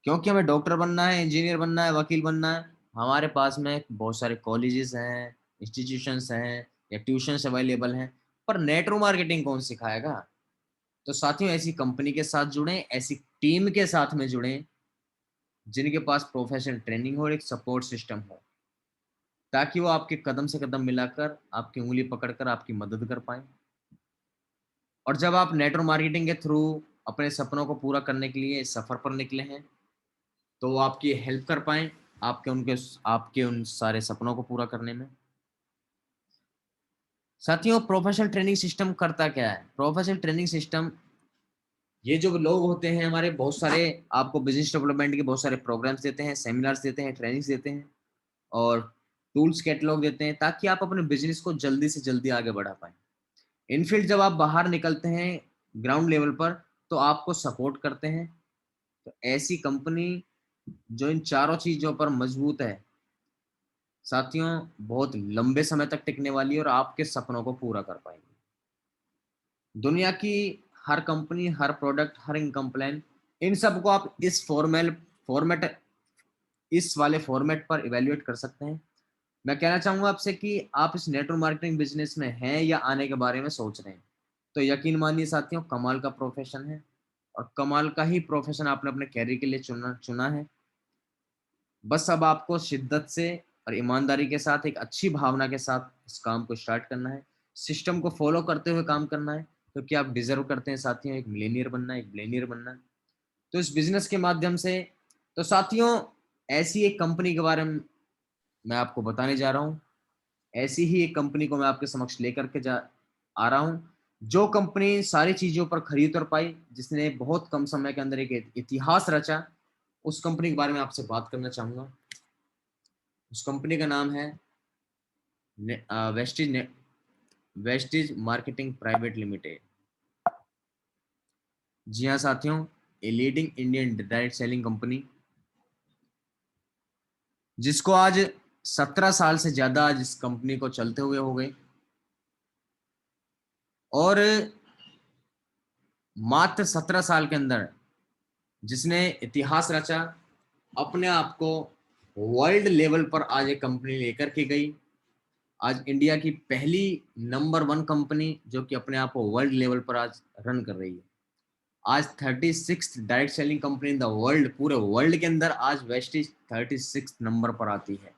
क्योंकि हमें डॉक्टर बनना है, इंजीनियर बनना है, वकील बनना है, हमारे पास में बहुत सारे कॉलेजेस हैं, इंस्टीट्यूशंस हैं या ट्यूशंस अवेलेबल हैं, पर नेटवर्क मार्केटिंग कौन सिखाएगा? तो साथियों, ऐसी कंपनी के साथ जुड़ें, ऐसी टीम के साथ में जुड़ें जिनके पास प्रोफेशनल ट्रेनिंग हो और एक सपोर्ट सिस्टम हो, ताकि वो आपके कदम से कदम मिलाकर, आपकी उंगली पकड़कर आपकी मदद कर पाए। और जब आप नेटवर्क मार्केटिंग के थ्रू अपने सपनों को पूरा करने के लिए सफर पर निकले हैं, तो वो आपकी हेल्प कर पाए आपके उन सारे सपनों को पूरा करने में। साथियों, प्रोफेशनल ट्रेनिंग सिस्टम करता क्या है? प्रोफेशनल ट्रेनिंग सिस्टम, ये जो लोग होते हैं हमारे, बहुत सारे आपको बिजनेस डेवलपमेंट के बहुत सारे प्रोग्राम्स देते हैं, सेमिनार्स देते हैं, ट्रेनिंग्स देते हैं और टूल्स कैटलॉग देते हैं, ताकि आप अपने बिजनेस को जल्दी से जल्दी आगे बढ़ा पाए। इनफील्ड जब आप बाहर निकलते हैं ग्राउंड लेवल पर, तो आपको सपोर्ट करते हैं। तो ऐसी कंपनी जो इन चारों चीजों पर मजबूत है साथियों, बहुत लंबे समय तक टिकने वाली है और आपके सपनों को पूरा कर पाएंगे। दुनिया की हर कंपनी, हर प्रोडक्ट, हर इनकम प्लान, इन सबको आप फॉर्मेट इस वाले फॉर्मेट पर इवेल्युएट कर सकते हैं। मैं कहना चाहूंगा आपसे कि आप इस नेटवर्क मार्केटिंग बिजनेस में हैं या आने के बारे में सोच रहे हैं, तो यकीन मानिए साथियों, कमाल का प्रोफेशन है और कमाल का ही प्रोफेशन आपने अपने कैरियर के लिए चुना है। बस अब आपको शिद्दत से और ईमानदारी के साथ, एक अच्छी भावना के साथ इस काम को स्टार्ट करना है, सिस्टम को फॉलो करते हुए काम करना है, क्योंकि आप डिजर्व करते हैं साथियों एक मिलेनियर बनना, एक बिलियनियर बनना। तो इस बिजनेस के माध्यम से, तो साथियों, ऐसी एक कंपनी के बारे में मैं आपको बताने जा रहा हूँ। ऐसी ही एक कंपनी को मैं आपके समक्ष लेकर के जा आ रहा हूँ, जो कंपनी सारी चीजों पर खरी उतर पाई, जिसने बहुत कम समय के अंदर एक इतिहास रचा, उस कंपनी के बारे में आपसे बात करना चाहूंगा। उस कंपनी का नाम है Vestige Vestige marketing private limited. जी हाँ साथियों, a leading Indian direct selling company, जिसको आज 17 साल से ज्यादा आज इस कंपनी को चलते हुए हो गए, और मात्र 17 साल के अंदर जिसने इतिहास रचा, अपने आप को वर्ल्ड लेवल पर आज एक कंपनी लेकर के गई। आज इंडिया की पहली नंबर 1 कंपनी जो कि अपने आप को वर्ल्ड लेवल पर आज रन कर रही है। आज 36 direct selling company in the world, पूरे वर्ल्ड के अंदर आज वेस्टिज 36 नंबर पर आती है।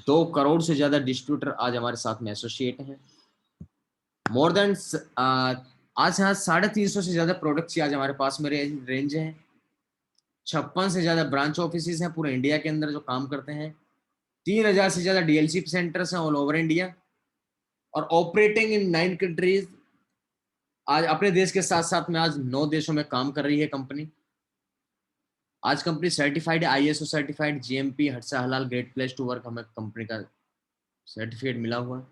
2 करोड़ से ज्यादा डिस्ट्रीब्यूटर आज हमारे साथ में एसोसिएट हैं। मोर देन आज यहाँ 350 से ज्यादा प्रोडक्ट्स आज हमारे पास में रेंज है। 56 से ज्यादा ब्रांच ऑफिस हैं पूरे इंडिया के अंदर जो काम करते हैं। 3000 से ज्यादा डीएलसी सेंटर्स हैं ऑल ओवर इंडिया, और ऑपरेटिंग इन 9 कंट्रीज। आज अपने देश के साथ साथ में आज 9 देशों में काम कर रही है कंपनी। आज कंपनी सर्टिफाइड है, आईएसओ सर्टिफाइड, जीएमपी, हटसा हलाल, ग्रेट प्लेस टू वर्क, हमें कंपनी का सर्टिफिकेट मिला हुआ है।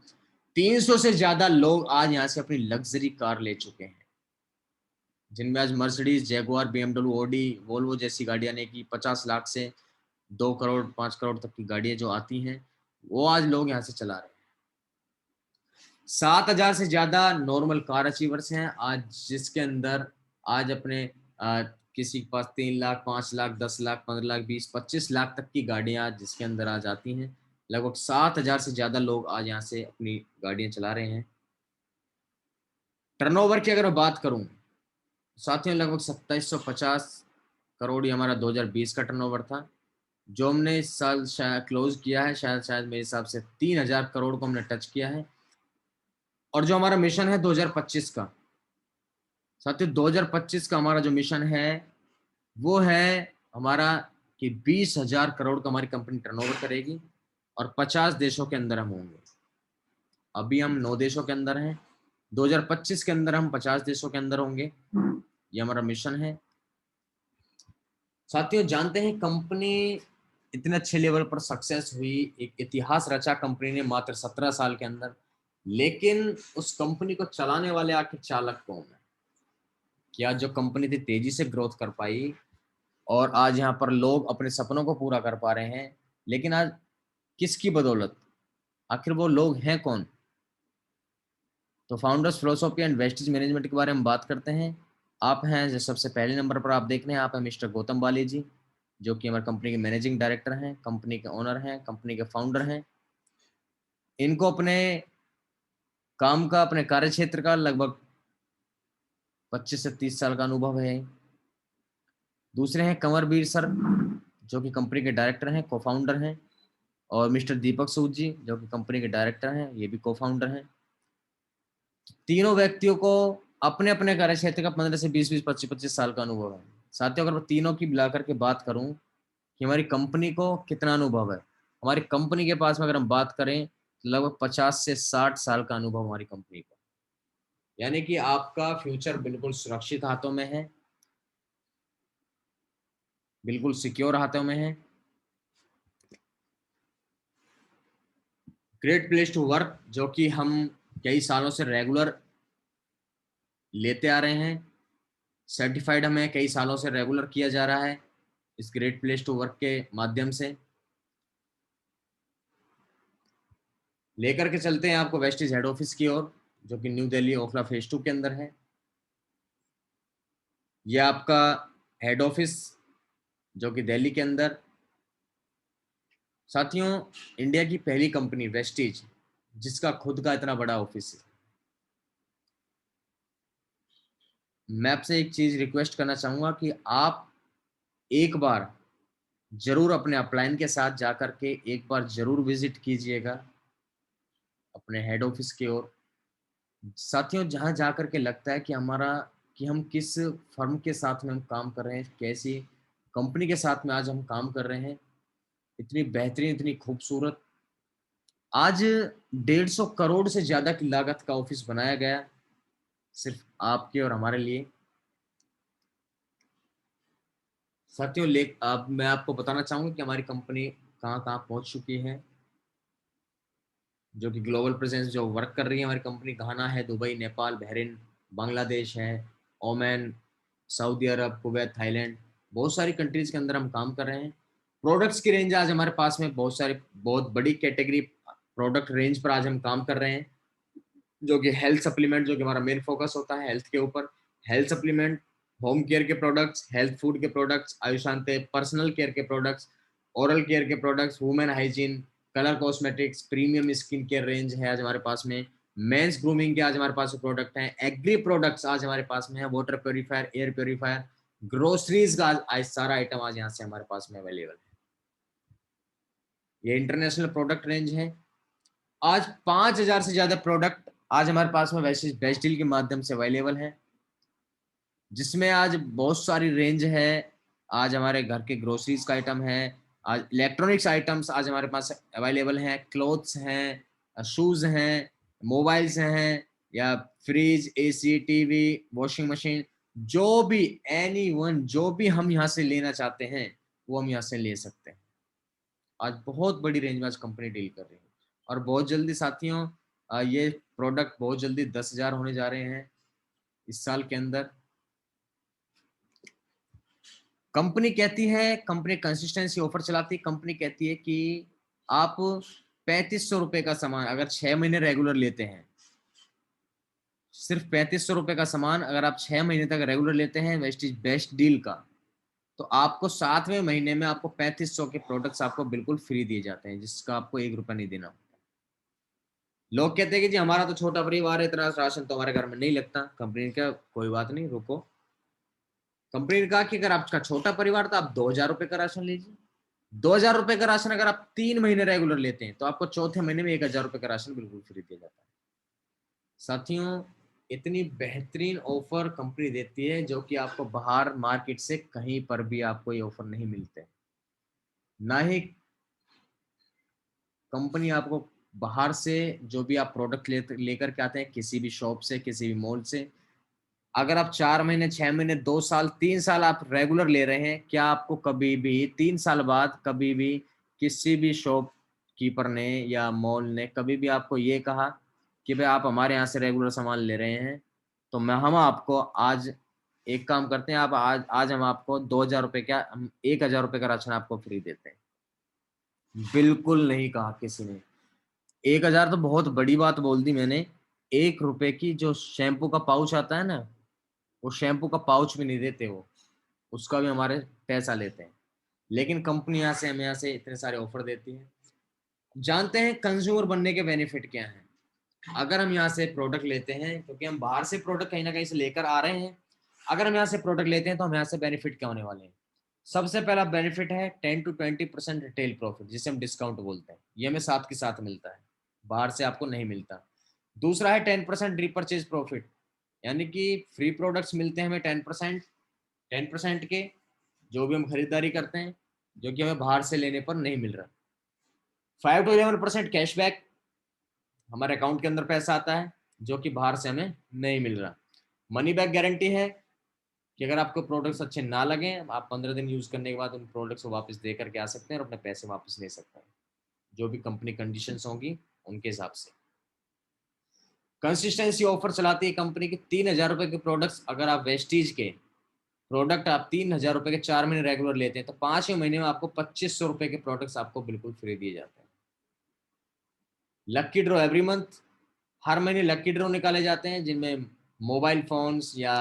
300 से ज्यादा लोग आज यहाँ से अपनी लग्जरी कार ले चुके हैं, जिनमें आज Mercedes, Jaguar, BMW, Audi, Volvo जैसी गाड़ियां ने की 50 लाख से 2 करोड़ 5 करोड़ तक की गाड़ियां जो आती हैं, वो आज लोग यहाँ से चला रहे हैं। 7000 से ज्यादा नॉर्मल कार अचीवर्स हैं आज, जिसके अंदर आज अपने किसी के पास 3 लाख, 5 लाख, 10 लाख, 15 लाख, 20, 25 लाख तक की गाड़ियां जिसके अंदर आज आती हैं। लगभग 7000 से ज्यादा लोग आज यहाँ से अपनी गाड़ियां चला रहे हैं। टर्नओवर की अगर बात करूं साथियों, लगभग 2750 करोड़ ही हमारा 2020 का टर्नओवर था। जो हमने इस साल शायद क्लोज किया है, शायद मेरे हिसाब से 3000 करोड़ को हमने टच किया है। और जो हमारा मिशन है 2025 का साथियों, 2025 का हमारा जो मिशन है वो है हमारा कि 20,000 करोड़ का हमारी कंपनी टर्नओवर करेगी और 50 देशों के अंदर हम होंगे। अभी हम 9 देशों के अंदर हैं, 2025 के अंदर हम 50 देशों के अंदर होंगे। ये हमारा मिशन है साथियों। जानते हैं कंपनी इतने अच्छे लेवल पर सक्सेस हुई, एक इतिहास रचा कंपनी ने मात्र 17 साल के अंदर, लेकिन उस कंपनी को चलाने वाले आखिर चालक कौन है? क्या जो कंपनी इतनी तेजी से ग्रोथ कर पाई और आज यहाँ पर लोग अपने सपनों को पूरा कर पा रहे हैं, लेकिन आज किसकी बदौलत? आखिर वो लोग हैं कौन? तो founders philosophy and wastage management के बारे में बात करते हैं। आप हैं जो सबसे पहले नंबर पर आप देख रहे हैं, आप हैं मिस्टर गौतम बाली जी, जो कि हमारे कंपनी के मैनेजिंग डायरेक्टर हैं, कंपनी के ओनर हैं, कंपनी के फाउंडर हैं। इनको अपने काम का, अपने कार्य क्षेत्र का लगभग 25 से 30 साल का अनुभव है। दूसरे हैं कंवरवीर सर, जो कि कंपनी के डायरेक्टर हैं, को फाउंडर हैं, और मिस्टर दीपक सूद जी, जो कि कंपनी के डायरेक्टर हैं, ये भी को फाउंडर हैं। तीनों व्यक्तियों को अपने अपने कार्य क्षेत्र का 15 से 20 25 साल का अनुभव है। साथियों, अगर मैं तीनों की मिलाकर के बात करूं कि हमारी कंपनी को कितना अनुभव है, हमारी कंपनी के पास में अगर हम बात करें तो लगभग 50 से 60 साल का अनुभव हमारी कंपनी को। यानी कि आपका फ्यूचर बिल्कुल सुरक्षित हाथों में है, बिल्कुल सिक्योर हाथों में है। ग्रेट प्लेस टू वर्क, जो कि हम कई सालों से रेगुलर लेते आ रहे हैं, सर्टिफाइड हमें कई सालों से रेगुलर किया जा रहा है इस ग्रेट प्लेस टू वर्क के माध्यम से। लेकर के चलते हैं आपको वेस्टिज हेड ऑफिस की ओर, जो कि न्यू दिल्ली ओखला फेज 2 के अंदर है। यह आपका हेड ऑफिस जो कि दिल्ली के अंदर। साथियों, इंडिया की पहली कंपनी वेस्टिज, जिसका खुद का इतना बड़ा ऑफिस है। मैं आपसे एक चीज रिक्वेस्ट करना चाहूंगा कि आप एक बार जरूर अपने अपलाइन के साथ जाकर के एक बार जरूर विजिट कीजिएगा अपने हेड ऑफिस की ओर। साथियों, जहां जाकर के लगता है कि कि हम किस फर्म के साथ में हम काम कर रहे हैं, कैसी कंपनी के साथ में आज हम काम कर रहे हैं, इतनी बेहतरीन, इतनी खूबसूरत आज 150 करोड़ से ज्यादा की लागत का ऑफिस बनाया गया सिर्फ आपके और हमारे लिए। साथियों, अब मैं आपको बताना चाहूंगा कि हमारी कंपनी कहाँ कहाँ पहुंच चुकी है, जो कि ग्लोबल प्रेजेंस जो वर्क कर रही है हमारी कंपनी। घाना है, दुबई, नेपाल, बहरीन, बांग्लादेश है, ओमान, सऊदी अरब, कुवैत, थाईलैंड, बहुत सारी कंट्रीज के अंदर हम काम कर रहे हैं। प्रोडक्ट्स की रेंज आज हमारे पास में बहुत सारी, बहुत बड़ी कैटेगरी प्रोडक्ट रेंज पर आज हम काम कर रहे हैं, जो कि हेल्थ सप्लीमेंट, जो कि हमारा मेन फोकस होता है हेल्थ के ऊपर। हेल्थ सप्लीमेंट, होम केयर के प्रोडक्ट्स, हेल्थ फूड के प्रोडक्ट्स, आयुषांते पर्सनल केयर के प्रोडक्ट्स, ओरल केयर के products, women hygiene, colour cosmetics, premium skin care range है आज हमारे पास में। मेंस ग्रूमिंग के आज हमारे पास प्रोडक्ट हैं। एग्री प्रोडक्ट्स आज हमारे पास में है, water purifier, air purifier, groceries का आज सारा आइटम आज यहाँ से हमारे पास में अवेलेबल है। ये इंटरनेशनल प्रोडक्ट रेंज है। आज 5000 से ज्यादा प्रोडक्ट आज हमारे पास में बेस्ट डील के माध्यम से अवेलेबल है, जिसमें आज बहुत सारी रेंज है। आज हमारे घर के ग्रोसरीज का आइटम है, आज इलेक्ट्रॉनिक्स आइटम्स आज हमारे पास अवेलेबल हैं, क्लोथ्स हैं, शूज हैं, मोबाइल्स हैं, या fridge, AC, TV, washing machine, जो भी जो भी हम यहाँ से लेना चाहते हैं वो हम यहाँ से ले सकते हैं। आज बहुत बड़ी रेंज में आज कंपनी डील कर रही है, और बहुत जल्दी साथियों ये प्रोडक्ट बहुत जल्दी 10,000 होने जा रहे हैं इस साल के अंदर। कंपनी कहती है, कंपनी कंसिस्टेंसी ऑफर चलाती है, कंपनी कहती है कि आप 3500 रुपए का सामान अगर 6 महीने रेगुलर लेते हैं, सिर्फ 3500 रुपए का सामान अगर आप 6 महीने तक रेगुलर लेते हैं वेस्टिज बेस्ट डील का, तो आपको 7वें महीने में आपको 3500 के प्रोडक्ट्स आपको बिल्कुल फ्री दिए जाते हैं, जिसका आपको 1 रुपया नहीं देना। लोग कहते हैं कि जी हमारा तो छोटा परिवार है, इतना राशन तो हमारे घर में नहीं लगता। कंपनी का कोई बात नहीं, रुको। कंपनी ने कहा कि अगर आपका छोटा परिवार तो आप 2000 रुपए का राशन लीजिए। 2000 रुपए का राशन अगर आप 3 महीने रेगुलर लेते हैं तो आपको चौथे महीने में 1000 रुपए का राशन बिल्कुल फ्री दिया जाता है। साथियों, इतनी बेहतरीन ऑफर कंपनी देती है जो कि आपको बाहर मार्केट से कहीं पर भी आपको ये ऑफर नहीं मिलते। ना ही कंपनी आपको बाहर से जो भी आप प्रोडक्ट लेकर के आते हैं किसी भी शॉप से, किसी भी मॉल से, अगर आप 4 महीने, 6 महीने, 2 साल, 3 साल आप रेगुलर ले रहे हैं, क्या आपको कभी भी 3 साल बाद कभी भी किसी भी शॉप कीपर ने या मॉल ने कभी भी आपको ये कहा कि भाई आप हमारे यहाँ से रेगुलर सामान ले रहे हैं तो हम आपको आज एक काम करते हैं, आप आज हम आपको 2000 रुपए का, हम 1000 रुपए का राशन आपको फ्री देते हैं? बिल्कुल नहीं कहा किसी ने। 1000 तो बहुत बड़ी बात बोल दी मैंने। 1 रुपए की जो शैम्पू का पाउच आता है ना, वो शैम्पू का पाउच भी नहीं देते, वो उसका भी हमारे पैसा लेते हैं। लेकिन कंपनी यहाँ से हमें यहाँ से इतने सारे ऑफर देती है। जानते हैं कंज्यूमर बनने के बेनिफिट क्या हैं? अगर हम यहाँ से प्रोडक्ट लेते हैं, क्योंकि हम बाहर से प्रोडक्ट कहीं ना कहीं से लेकर आ रहे हैं, अगर हम यहाँ से प्रोडक्ट लेते हैं तो हम यहाँ से बेनिफिट क्या होने वाले हैं? सबसे पहला बेनिफिट है 10 to 20% रिटेल प्रॉफिट, जिसे हम डिस्काउंट बोलते हैं। ये हमें साथ के साथ मिलता है, बाहर से आपको नहीं मिलता। दूसरा है 10% रीपरचेज प्रॉफिट, यानी कि फ्री प्रोडक्ट्स मिलते हैं हमें 10% के, जो भी हम खरीदारी करते हैं, जो कि हमें बाहर से लेने पर नहीं मिल रहा। 5 to 11% कैशबैक, हमारे अकाउंट के अंदर पैसा आता है जो कि बाहर से हमें नहीं मिल रहा। मनी बैक गारंटी है कि अगर आपको प्रोडक्ट्स अच्छे ना लगे, आप 15 दिन यूज करने के बाद उन प्रोडक्ट्स को वापस दे करके आ सकते हैं और अपने पैसे वापस ले सकते हैं, जो भी कंपनी कंडीशंस होंगी उनके हिसाब से। कंसिस्टेंसी ऑफर चलाती है कंपनी की। 3000 रुपए के प्रोडक्ट्स अगर आप वेस्टीज के प्रोडक्ट आप 3000 रुपए के 4 महीने रेगुलर लेते हैं तो 5वें महीने में आपको 2500 रुपए के प्रोडक्ट्स आपको बिल्कुल फ्री दिए जाते हैं। लक्की ड्रॉ एवरी मंथ, हर महीने लक्की ड्रॉ निकाले जाते हैं जिनमें मोबाइल फोन्स या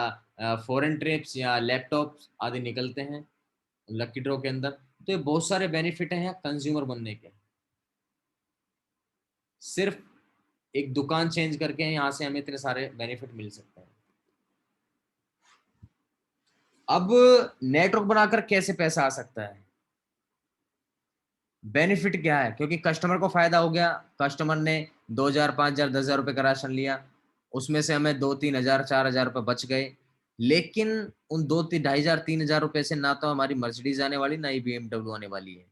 फॉरेन ट्रिप्स या लैपटॉप्स आदि निकलते हैं लक्की ड्रॉ के अंदर। तो ये बहुत सारे बेनिफिट हैं कंज्यूमर बनने के। सिर्फ एक दुकान चेंज करके यहाँ से हमें इतने सारे बेनिफिट मिल सकते हैं। अब नेटवर्क बनाकर कैसे पैसा आ सकता है? बेनिफिट क्या है? क्योंकि कस्टमर को फायदा हो गया, कस्टमर ने 2000, 5000, 10,000 रुपए का राशन लिया, उसमें से हमें 2-3,000, 4,000 रुपए बच गए। लेकिन उन 2-2,500, 3,000 रुपए से ना तो हमारी मर्सिडीज आने वाली, ना ही BMW आने वाली है।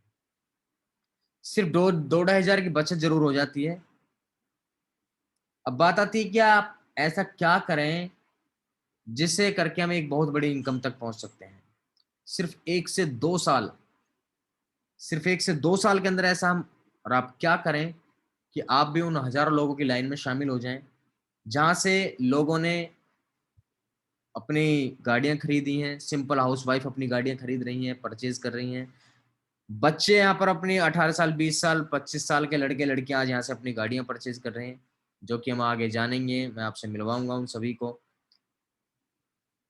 सिर्फ 2-2.5 हज़ार की बचत जरूर हो जाती है। अब बात आती है कि आप ऐसा क्या करें जिससे करके हम एक बहुत बड़ी इनकम तक पहुंच सकते हैं। सिर्फ 1 से 2 साल, सिर्फ 1 से 2 साल के अंदर ऐसा हम और आप क्या करें कि आप भी उन हजारों लोगों की लाइन में शामिल हो जाएं जहां से लोगों ने अपनी गाड़ियां खरीदी हैं, सिंपल हाउसवाइफ अपनी गाड़ियां खरीद रही हैं, परचेज कर रही हैं, बच्चे यहाँ पर अपनी 18 साल, 20 साल, 25 साल के लड़के लड़कियां आज यहाँ से अपनी गाड़ियां परचेज कर रहे हैं, जो कि हम आगे जानेंगे, मैं आपसे मिलवाऊंगा उन सभी को।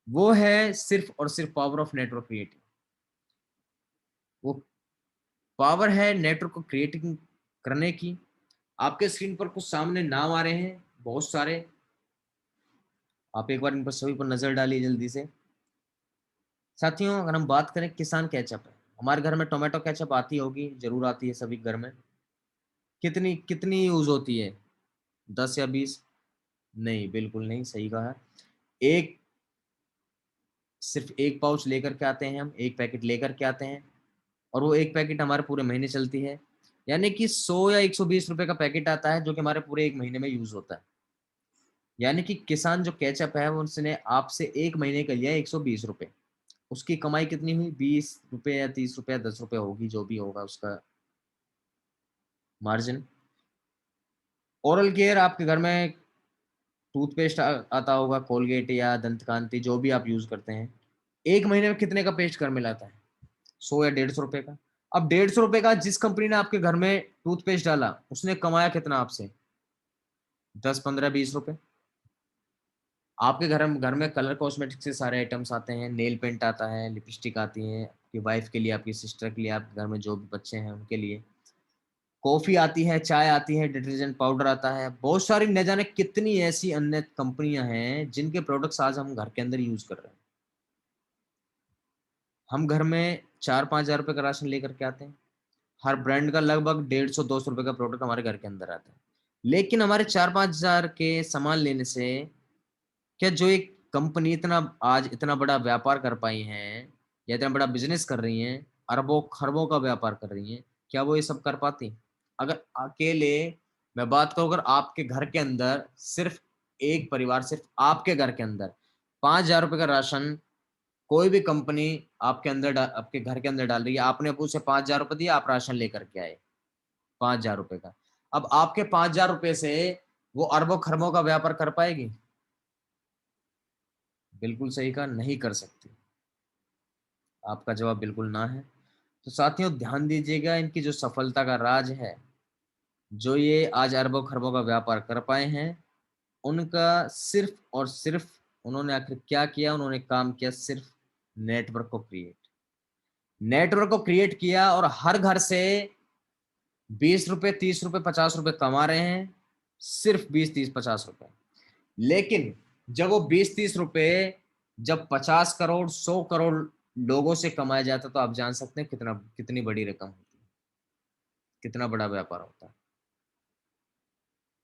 वो है सिर्फ और सिर्फ पावर ऑफ नेटवर्क क्रिएटिंग। वो पावर है नेटवर्क को क्रिएटिंग करने की। आपके स्क्रीन पर कुछ सामने नाम आ रहे हैं बहुत सारे, आप एक बार इन पर सभी पर नजर डालिए जल्दी से। साथियों, अगर हम बात करें किसान केचप है, हमारे घर में टोमेटो केचप आती होगी, जरूर आती है सभी घर में। कितनी कितनी यूज होती है? 10 या 20? नहीं, बिल्कुल नहीं, सही कहा है। एक सिर्फ एक पाउच लेकर के आते हैं, हम एक पैकेट लेकर के आते हैं और वो एक पैकेट हमारे पूरे महीने चलती है। यानी कि 100 या 120 रुपए का पैकेट आता है जो कि हमारे पूरे एक महीने में यूज होता है। यानी कि किसान जो केचप है वो उसने आपसे एक महीने का लिया 120 रुपए। उसकी कमाई कितनी हुई? 20 रुपए या 30 रुपए या 10 रुपए होगी, जो भी होगा उसका मार्जिन। ओरल केयर, आपके घर में टूथपेस्ट आता होगा, कोलगेट या दंतकांति, जो भी आप यूज करते हैं, एक महीने में कितने का पेस्ट घर में लाता है? 100 या 150 रुपए का। अब 150 रुपए का जिस कंपनी ने आपके घर में टूथपेस्ट डाला उसने कमाया कितना आपसे? 10, 15, 20 रुपए। आपके घर में कलर कॉस्मेटिक्स के सारे आइटम्स आते हैं, नेल पेंट आता है, लिपस्टिक आती है, आपकी वाइफ के लिए, आपकी सिस्टर के लिए, आपके घर में जो भी बच्चे हैं उनके लिए, कॉफी आती है, चाय आती है, डिटर्जेंट पाउडर आता है, बहुत सारी न जाने कितनी ऐसी अन्य कंपनियां हैं जिनके प्रोडक्ट्स आज हम घर के अंदर यूज कर रहे हैं। हम घर में 4-5 हज़ार रुपए का राशन लेकर के आते हैं, हर ब्रांड का लगभग 150-200 रुपए का प्रोडक्ट हमारे घर के अंदर आता है। लेकिन हमारे 4-5 हज़ार के सामान लेने से क्या जो एक कंपनी इतना आज इतना बड़ा व्यापार कर पाई हैं या इतना बड़ा बिजनेस कर रही हैं, अरबों खरबों का व्यापार कर रही हैं, क्या वो ये सब कर पाती? अगर अकेले मैं बात करूं, अगर आपके घर के अंदर सिर्फ एक परिवार, सिर्फ आपके घर के अंदर 5 हज़ार रुपए का राशन कोई भी कंपनी आपके घर के अंदर डाल रही है, आपने उसे 5 हज़ार रुपए दिए, आप राशन लेकर के आए 5 हज़ार रुपए का, अब आपके 5 हज़ार रुपए से वो अरबों खरबों का व्यापार कर पाएगी? बिल्कुल सही कहा, नहीं कर सकती। आपका जवाब बिल्कुल ना है। तो साथियों, ध्यान दीजिएगा, इनकी जो सफलता का राज है, जो ये आज अरबों खरबों का व्यापार कर पाए हैं, उनका सिर्फ और सिर्फ उन्होंने आखिर क्या किया? उन्होंने काम किया सिर्फ नेटवर्क को क्रिएट, नेटवर्क को क्रिएट किया और हर घर से 20 रुपए, 30 रुपए, 50 रुपए कमा रहे हैं, सिर्फ 20, 30, 50 रुपए। लेकिन जब वो 20-30 रुपए जब 50 करोड़, 100 करोड़ लोगों से कमाया जाता तो आप जान सकते हैं कितनी बड़ी रकम होती है, कितना बड़ा व्यापार होता है।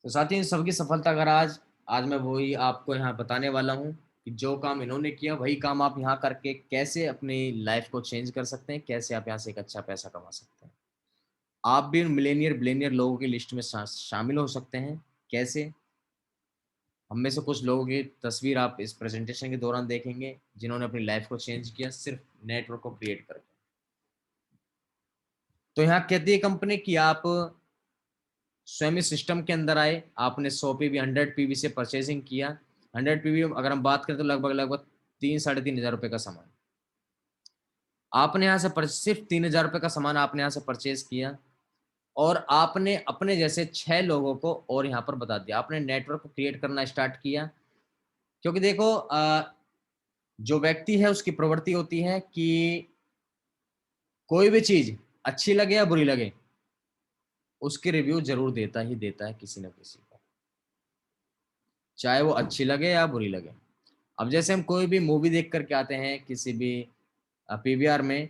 तो साथियों, इन सबकी सफलता का राज आज मैं वही आपको यहाँ बताने वाला हूँ कि जो काम इन्होंने किया वही काम आप यहाँ करके कैसे अपनी लाइफ को चेंज कर सकते हैं, कैसे आप यहाँ से एक अच्छा पैसा कमा सकते हैं। आप भी मिलेनियर बिलेनियर लोगों की लिस्ट में शामिल हो सकते हैं। कैसे? हम में से कुछ लोगों की तस्वीर आप इस प्रेजेंटेशन के दौरान देखेंगे जिन्होंने अपनी लाइफ को चेंज किया सिर्फ नेटवर्क को क्रिएट करके। तो यहाँ कहती है कंपनी कि आप स्वयं सिस्टम के अंदर आए, आपने 100 PV 100 PV से परचेजिंग किया। 100 PV अगर हम बात करें तो लगभग लगभग 3-3.5 हज़ार रुपए का सामान आपने यहाँ से सिर्फ 3 हज़ार रुपए का सामान आपने यहाँ से परचेज किया और आपने अपने जैसे 6 लोगों को और यहाँ पर बता दिया, आपने नेटवर्क को क्रिएट करना स्टार्ट किया। क्योंकि देखो, जो व्यक्ति है उसकी प्रवृत्ति होती है कि कोई भी चीज अच्छी लगे या बुरी लगे, उसके रिव्यू जरूर देता ही देता है किसी न किसी को, चाहे वो अच्छी लगे या बुरी लगे। अब जैसे हम कोई भी मूवी देख करके आते हैं किसी भी पीवीआर में,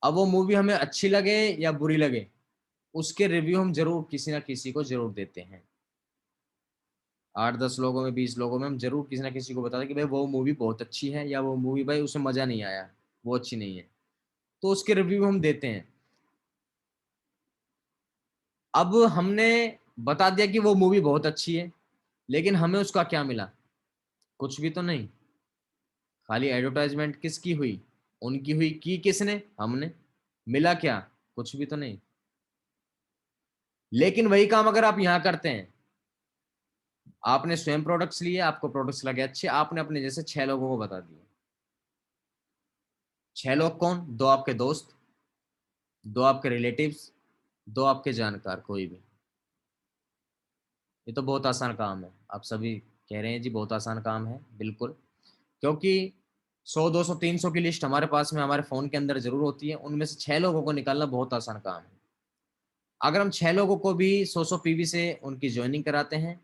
अब वो मूवी हमें अच्छी लगे या बुरी लगे, उसके रिव्यू हम जरूर किसी न किसी को जरूर देते हैं। 8-10 लोगों में, 20 लोगों में हम जरूर किसी न किसी को बताते हैं कि भाई वो मूवी बहुत अच्छी है या वो मूवी भाई उसे मजा नहीं आया, वो अच्छी नहीं है, तो उसके रिव्यू हम देते हैं। अब हमने बता दिया कि वो मूवी बहुत अच्छी है, लेकिन हमें उसका क्या मिला? कुछ भी तो नहीं। खाली एडवर्टाइजमेंट किसकी हुई? उनकी हुई। की किसने? हमने। मिला क्या? कुछ भी तो नहीं। लेकिन वही काम अगर आप यहां करते हैं, आपने स्वयं प्रोडक्ट्स लिए, आपको प्रोडक्ट्स लगे अच्छे, आपने अपने जैसे 6 लोगों को बता दिए। 6 लोग कौन? 2 आपके दोस्त, 2 आपके रिलेटिव्स, 2 आपके जानकार, कोई भी। ये तो बहुत आसान काम है। आप सभी कह रहे हैं जी बहुत आसान काम है, बिल्कुल। क्योंकि 100, 200, 300 की लिस्ट हमारे पास में हमारे फोन के अंदर जरूर होती है, उनमें से 6 लोगों को निकालना बहुत आसान काम है। अगर हम 6 लोगों को भी 100 पीवी से उनकी ज्वाइनिंग कराते हैं,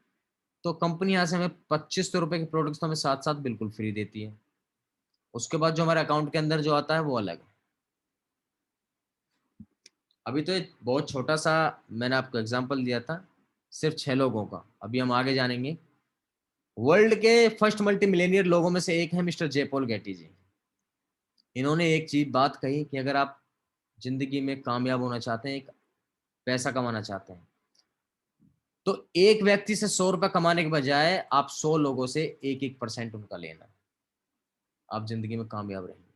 तो कंपनी यहाँ से हमें 2500 रुपए के प्रोडक्ट्स तो हमें साथ साथ बिल्कुल फ्री देती है। उसके बाद जो हमारे अकाउंट के अंदर जो आता है वो अलग है। अभी तो एक बहुत छोटा सा मैंने आपको एग्जांपल दिया था, सिर्फ 6 लोगों का। अभी हम आगे जानेंगे। वर्ल्ड के फर्स्ट मल्टी मिलेनियर लोगों में से एक है मिस्टर जे पॉल गेटी जी। इन्होंने एक चीज बात कही कि अगर आप जिंदगी में कामयाब होना चाहते हैं, एक पैसा कमाना चाहते हैं, तो एक व्यक्ति से 100 रुपए कमाने के बजाय आप 100 लोगों से 1-1% उनका लेना। आप जिंदगी में कामयाब रहेंगे।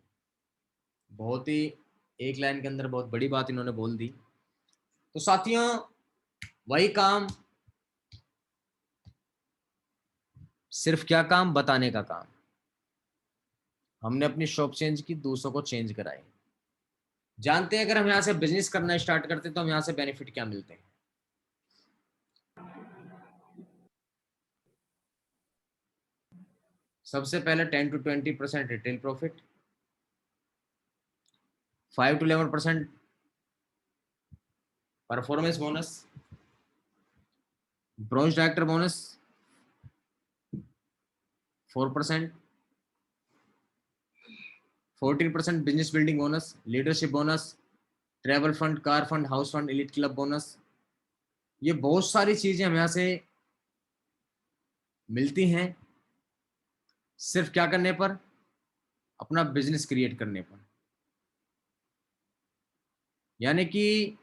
बहुत ही एक लाइन के अंदर बहुत बड़ी बात इन्होंने बोल दी। तो साथियों, वही काम, सिर्फ क्या काम? बताने का काम। हमने अपनी शॉप चेंज की, दूसरों को चेंज कराई। जानते हैं अगर हम यहाँ से बिजनेस करना स्टार्ट करते हैं तो हम यहाँ से बेनिफिट क्या मिलते हैं? सबसे पहले 10-20% retail profit, 5-11% performance bonus, bronze director bonus 4%, 14% business building bonus, leadership bonus, travel fund, car fund, house fund, elite club bonus. ये बहुत सारी चीजें हम यहाँ से मिलती हैं, सिर्फ क्या करने पर? अपना बिजनेस क्रिएट करने पर। यानी कि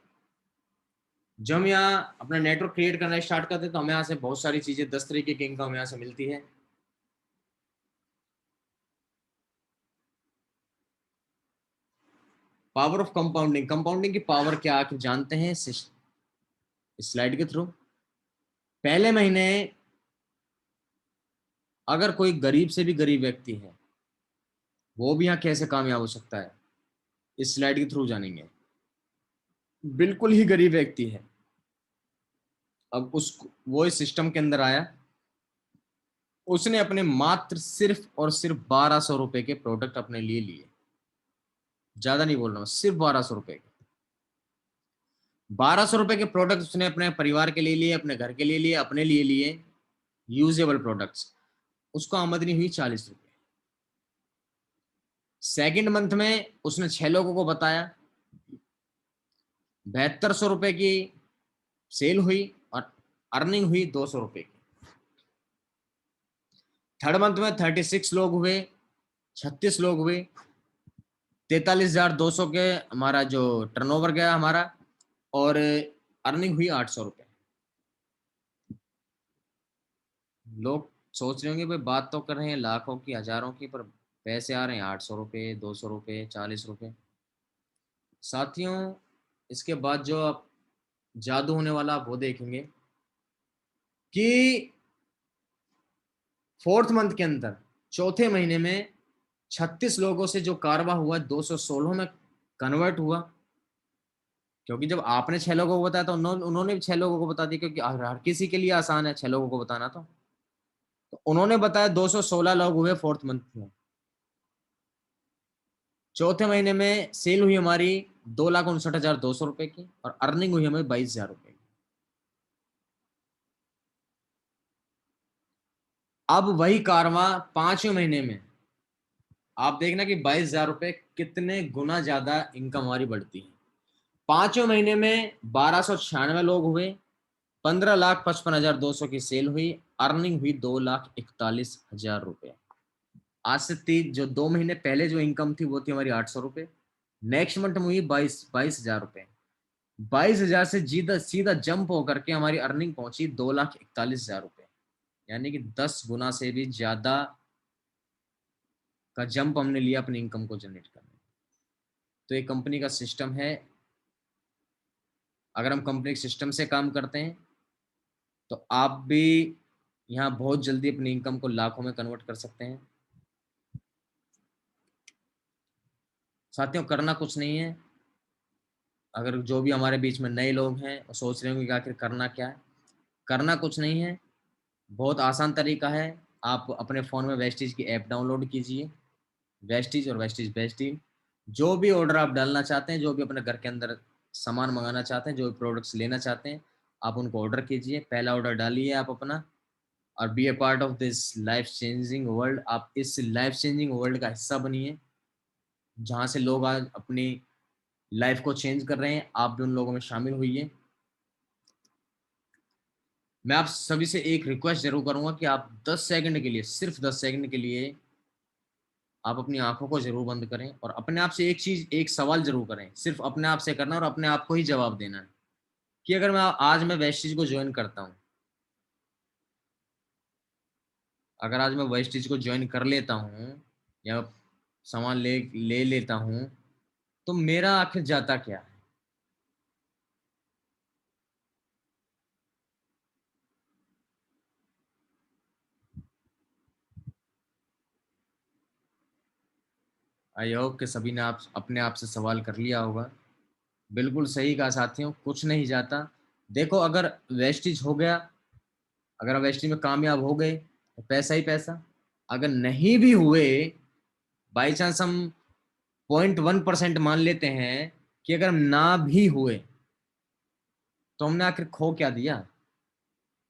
जब हम यहाँ अपना नेटवर्क क्रिएट करना स्टार्ट करते हैं तो हमें यहाँ से बहुत सारी चीजें 10 तरीके की इनकम यहाँ से मिलती है। Power of compounding. कंपाउंडिंग की पावर क्या आप जानते हैं इस स्लाइड के थ्रू? पहले महीने अगर कोई गरीब से भी गरीब व्यक्ति है, वो भी यहाँ कैसे कामयाब हो सकता है, इस स्लाइड के थ्रू जानेंगे। बिल्कुल ही गरीब व्यक्ति है, अब उस वो इस सिस्टम के अंदर आया, उसने अपने मात्र सिर्फ और सिर्फ 1200 रुपए के प्रोडक्ट अपने लिए लिए। ज्यादा नहीं बोल रहा हूं, सिर्फ 1200 रुपए के। 1200 रुपए के प्रोडक्ट उसने अपने परिवार के लिए लिए, अपने घर के लिए लिए, अपने लिए लिए, यूजेबल प्रोडक्ट्स। उसको आमदनी हुई 40 रुपए। सेकेंड मंथ में उसने 6 लोगों को बताया, 7200 रुपए की सेल हुई और अर्निंग हुई 200 रुपए की। थर्ड मंथ में 36 लोग हुए, 36 लोग हुए, 43,200 के हमारा जो टर्नओवर गया हमारा, और अर्निंग हुई 800 रुपए। लोग सोच रहे होंगे भाई बात तो कर रहे हैं लाखों की, हजारों की, पर पैसे आ रहे हैं 800 रुपए, 200 रुपए, 40 रुपए। साथियों, इसके बाद जो आप जादू होने वाला आप वो देखेंगे कि फोर्थ मंथ के अंदर, चौथे महीने में 36 लोगों से जो कारवा हुआ 216 में कन्वर्ट हुआ। क्योंकि जब आपने 6 लोगों को बताया तो उन्होंने भी 6 लोगों को बता दिया, क्योंकि हर किसी के लिए आसान है 6 लोगों को बताना। तो उन्होंने बताया 216 लोग हुए फोर्थ मंथ में। चौथे महीने में सेल हुई हमारी 2,59,200 रुपए की, और अर्निंग हुई हमें 22,000 रुपए की। अब वही कारवा 5वें महीने में आप देखना कि 22,000 रुपए कितने गुना ज्यादा इनकम हमारी बढ़ती है। 5वें महीने में 1296 लोग हुए, 15,55,200 की सेल हुई, अर्निंग हुई 2,41,000 रुपए। आज से 3 जो 2 महीने पहले जो इनकम थी वो थी हमारी 800 रुपए। नेक्स्ट मंथ में हुई 22,000 रुपए। 22,000 से सीधा सीधा जंप होकर के हमारी अर्निंग पहुंची 2,41,000 रुपए, यानी कि 10 गुना से भी ज्यादा का जंप हमने लिया अपनी इनकम को जनरेट करने। तो ये कंपनी का सिस्टम है। अगर हम कंपनी के सिस्टम से काम करते हैं तो आप भी यहाँ बहुत जल्दी अपनी इनकम को लाखों में कन्वर्ट कर सकते हैं। साथियों, करना कुछ नहीं है। अगर जो भी हमारे बीच में नए लोग हैं और सोच रहे होंगे कि आखिर करना क्या है, करना कुछ नहीं है, बहुत आसान तरीका है। आप अपने फ़ोन में वेस्टीज की ऐप डाउनलोड कीजिए, वेस्टीज और वेस्टीज बेस्टीज। जो भी ऑर्डर आप डालना चाहते हैं, जो भी अपने घर के अंदर सामान मंगाना चाहते हैं, जो भी प्रोडक्ट्स लेना चाहते हैं, आप उनको ऑर्डर कीजिए। पहला ऑर्डर डालिए आप अपना, और be a part of this life changing world. आप इस लाइफ चेंजिंग वर्ल्ड का हिस्सा बनिए, जहाँ से लोग आज अपनी लाइफ को चेंज कर रहे हैं। आप भी उन लोगों में शामिल होइए। मैं आप सभी से एक रिक्वेस्ट जरूर करूंगा कि आप 10 सेकंड के लिए, सिर्फ 10 सेकंड के लिए आप अपनी आंखों को जरूर बंद करें और अपने आप से एक सवाल जरूर करें। सिर्फ अपने आप से करना और अपने आप को ही जवाब देना है कि अगर मैं वेस्टीज को ज्वाइन करता हूँ, अगर आज मैं वेस्टीज को ज्वाइन कर लेता हूँ या सामान ले लेता हूँ, तो मेरा आखिर जाता क्या है? आई होप कि सभी ने आप अपने आप से सवाल कर लिया होगा। बिल्कुल सही कहा साथियों, कुछ नहीं जाता। देखो, अगर वेस्टीज हो गया, अगर हम वेस्टीज में कामयाब हो गए तो पैसा ही पैसा। अगर नहीं भी हुए, बाई चांस हम 0.1% मान लेते हैं कि अगर हम ना भी हुए, तो हमने आखिर खो क्या दिया?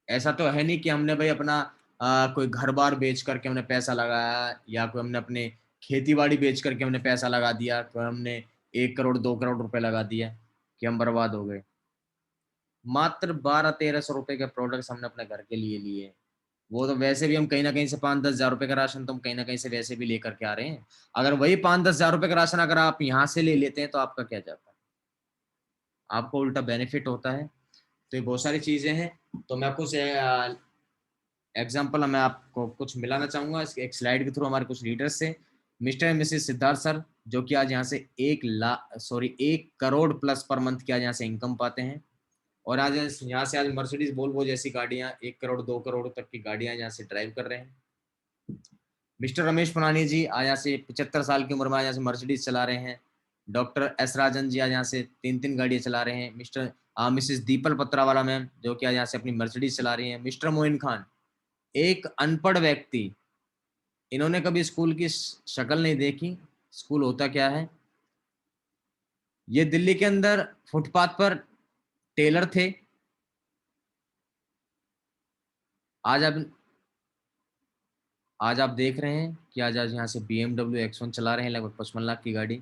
ऐसा तो है नहीं कि हमने भाई अपना कोई घर बार बेच करके हमने पैसा लगाया, या कोई हमने अपने खेती बाड़ी बेच करके हमने पैसा लगा दिया, तो हमने 1 करोड़ 2 करोड़ रुपए लगा दिया कि हम बर्बाद हो गए। मात्र 1200-1300 रुपए के प्रोडक्ट्स हमने अपने घर के लिए लिए। वो तो वैसे भी हम कहीं ना कहीं से 5-10 हजार रुपए का राशन तो हम कहीं ना कहीं से वैसे भी लेकर के आ रहे हैं। अगर वही 5-10 हजार रुपए का राशन अगर आप यहाँ से ले लेते हैं तो आपका क्या जाता है? आपको उल्टा बेनिफिट होता है। तो ये बहुत सारी चीजें हैं। तो मैं कुछ एग्जाम्पल मैं आपको कुछ मिलाना चाहूंगा एक स्लाइड के थ्रू हमारे कुछ लीडर्स से। Mister and Mrs Siddharth sir, जो कि आज यहाँ से 1 करोड़ प्लस पर मंथ की आज यहाँ से इनकम पाते हैं, और आज यहाँ से आज मर्सिडीज वोल्वो जैसी गाड़ियां 1 करोड़ 2 करोड़ तक की गाड़ियां यहाँ से ड्राइव कर रहे हैं। मिस्टर रमेश पुनानी जी आज यहाँ से 75 साल की उम्र में आज यहाँ से मर्सिडीज चला रहे हैं। डॉक्टर एस राजन जी आज यहाँ से 3 गाड़ियां चला रहे हैं। मिसेस दीपल पत्रावाला मैम, जो कि आज यहाँ से अपनी मर्सिडीज चला रही हैं। मिस्टर मोइन खान, एक अनपढ़ व्यक्ति, इन्होंने कभी स्कूल की शक्ल नहीं देखी, स्कूल होता क्या है। ये दिल्ली के अंदर फुटपाथ पर टेलर थे। आज आप देख रहे हैं कि आज यहाँ से BMW X1 चला रहे हैं, लगभग 55 लाख की गाड़ी।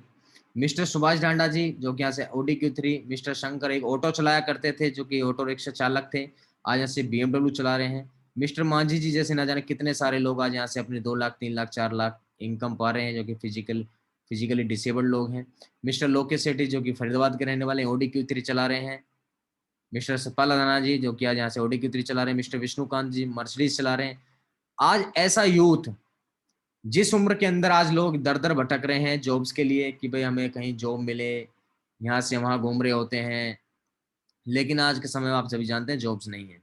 मिस्टर सुभाष डांडा जी, जो कि यहाँ से Audi Q3। मिस्टर शंकर एक ऑटो चलाया करते थे, जो कि ऑटो रिक्शा चालक थे, आज यहाँ से BMW चला रहे हैं। मिस्टर मांझी जी जैसे ना जाने कितने सारे लोग आज यहाँ से अपने 2 लाख 3 लाख 4 लाख इनकम पा रहे हैं, जो कि फिजिकली डिसेबल्ड लोग हैं। मिस्टर लोकेश सेठी, जो कि फरीदाबाद के रहने वाले हैं, Audi Q3 चला रहे हैं। मिस्टर सतपाल अदाना जी, जो कि आज यहाँ से Audi Q3 चला रहे हैं। मिस्टर विष्णुकांत जी मर्सिडीज चला रहे हैं। आज ऐसा यूथ, जिस उम्र के अंदर आज लोग दर दर भटक रहे हैं जॉब्स के लिए कि भाई हमें कहीं जॉब मिले, यहाँ से वहाँ घूम रहे होते हैं, लेकिन आज के समय में आप सभी जानते हैं जॉब्स नहीं है।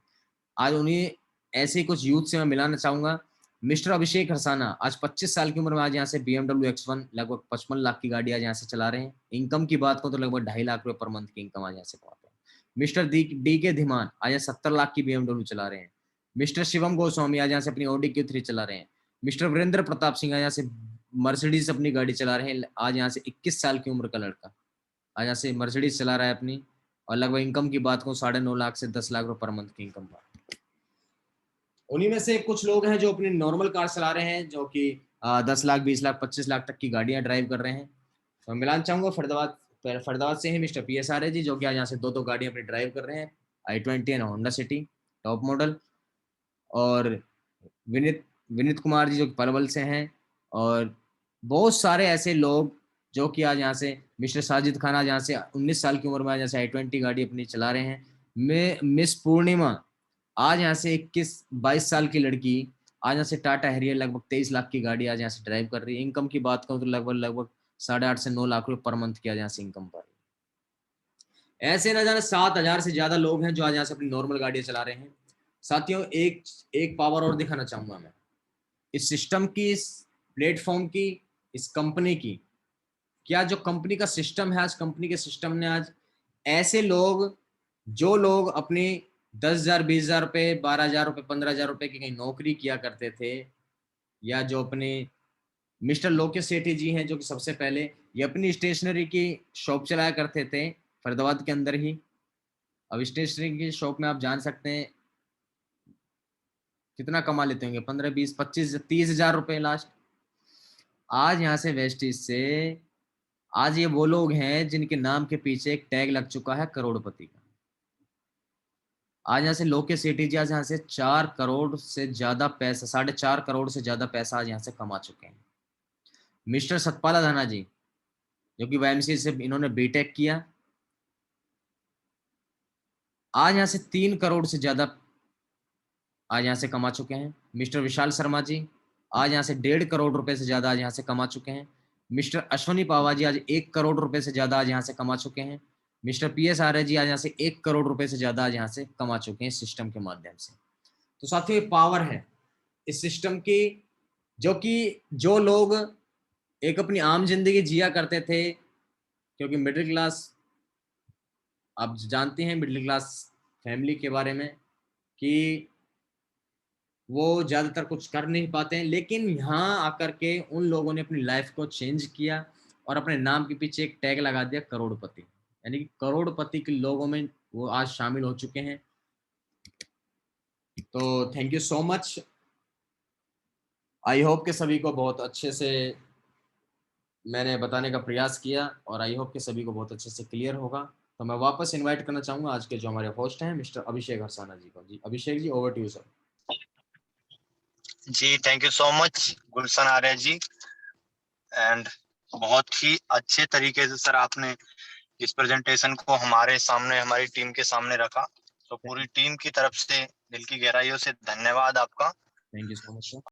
आज उन्हीं ऐसे ही कुछ यूथ से मैं मिलाना चाहूंगा। मिस्टर अभिषेक हरसाना आज 25 साल की उम्र में आज यहाँ से BMW X1 लगभग 55 लाख की गाड़ी आज यहाँ से चला रहे हैं। इनकम की बात करूँ तो लगभग 2.5 लाख रुपए पर मंथ की इनकम आज यहाँ से कमाते हैं। मिस्टर डी के धीमान आज 70 लाख की BMW चला रहे हैं। मिस्टर शिवम गोस्वामी आज यहाँ से अपनी Audi Q3 चला रहे हैं। मिस्टर वीरेंद्र प्रताप सिंह आज यहाँ से मर्सिडीज अपनी गाड़ी चला रहे हैं। आज यहाँ से 21 साल की उम्र का लड़का आज यहाँ से मर्सिडीज चला रहा है अपनी, और लगभग इनकम की बात करूँ 9.5 लाख से 10 लाख रुपए पर मंथ की इनकम पर। उन्हीं में से कुछ लोग हैं जो अपनी नॉर्मल कार चला रहे हैं, जो कि 10 लाख 20 लाख 25 लाख तक की गाड़ियां ड्राइव कर रहे हैं। तो मिलान चाहूंगा फरीदाबाद से ही मिस्टर PSR जी, जो कि आज यहाँ से 2 गाड़ियां अपनी ड्राइव कर रहे हैं, i20 and Honda city top model. और विनीत कुमार जी, जो कि पलवल से हैं। और बहुत सारे ऐसे लोग जो कि आज यहाँ से मिस्टर साजिद खान आज यहाँ से 19 साल की उम्र में आज यहाँ से i20 गाड़ी अपनी चला रहे हैं। मिस पूर्णिमा आज यहाँ से 21-22 साल की लड़की आज यहाँ से टाटा हैरियर लगभग 23 लाख की गाड़ी आज यहाँ से ड्राइव कर रही है। इनकम की बात करूँ तो लगभग 8.5 से 9 लाख रुपए पर मंथ की आज यहाँ से इनकम पर। ऐसे न जाने 7,000 से ज्यादा लोग हैं जो आज यहाँ से अपनी नॉर्मल गाड़ियां चला रहे हैं। साथियों, एक पावर और दिखाना चाहूंगा मैं इस सिस्टम की, इस प्लेटफॉर्म की, इस कंपनी की। क्या जो कंपनी का सिस्टम है, आज कंपनी के सिस्टम ने आज ऐसे लोग, जो लोग अपनी 10,000, 20,000 रुपए, 12,000 रुपए, 15,000 रुपए की कहीं नौकरी किया करते थे, या जो अपने मिस्टर लोकेश सेठी जी हैं जो कि सबसे पहले ये अपनी स्टेशनरी की शॉप चलाया करते थे फरीदाबाद के अंदर ही। अब स्टेशनरी की शॉप में आप जान सकते हैं कितना कमा लेते होंगे, 15, 20, 25, 30,000 रुपए लास्ट। आज यहाँ से वेस्टिज से आज ये वो लोग हैं जिनके नाम के पीछे एक टैग लग चुका है करोड़पति का। आज यहाँ से लोकेश सेठी जी आज यहाँ से 4 करोड़ से ज्यादा पैसा, 4.5 करोड़ से ज्यादा पैसा आज यहाँ से कमा चुके हैं। मिस्टर सतपाल धाना जी जो कि वाईएमसीए से इन्होंने बीटेक किया, आज यहाँ से 3 करोड़ से ज्यादा आज यहाँ से कमा चुके हैं। मिस्टर विशाल शर्मा जी आज यहाँ से 1.5 करोड़ रुपए से ज्यादा आज यहाँ से कमा चुके हैं। मिस्टर अश्वनी पावा जी आज 1 करोड़ रुपए से ज्यादा आज यहाँ से कमा चुके हैं। मिस्टर PS आर्य जी आज यहाँ से 1 करोड़ रुपए से ज्यादा आज यहाँ से कमा चुके हैं सिस्टम के माध्यम से। तो साथियों, ये पावर है इस सिस्टम की, जो कि जो लोग एक अपनी आम जिंदगी जिया करते थे, क्योंकि मिडिल क्लास, आप जानते हैं मिडिल क्लास फैमिली के बारे में कि वो ज्यादातर कुछ कर नहीं पाते हैं, लेकिन यहाँ आकर के उन लोगों ने अपनी लाइफ को चेंज किया और अपने नाम के पीछे एक टैग लगा दिया करोड़पति, यानी कि करोड़पति के लोगों में वो आज शामिल हो चुके हैं। तो thank you so much. I hope के सभी को बहुत अच्छे से मैंने बताने का प्रयास किया और आई होप के सभी को बहुत अच्छे से क्लियर होगा। तो मैं वापस इनवाइट करना चाहूंगा आज के जो हमारे होस्ट हैं मिस्टर अभिषेक हरसाना जी को। जी Abhishek ji, over to you sir. जी thank you so much Gulshan Arya ji, and बहुत ही अच्छे तरीके से सर आपने इस प्रेजेंटेशन को हमारे सामने, हमारी टीम के सामने रखा। तो पूरी टीम की तरफ से दिल की गहराइयों से धन्यवाद आपका। Thank you so much sir.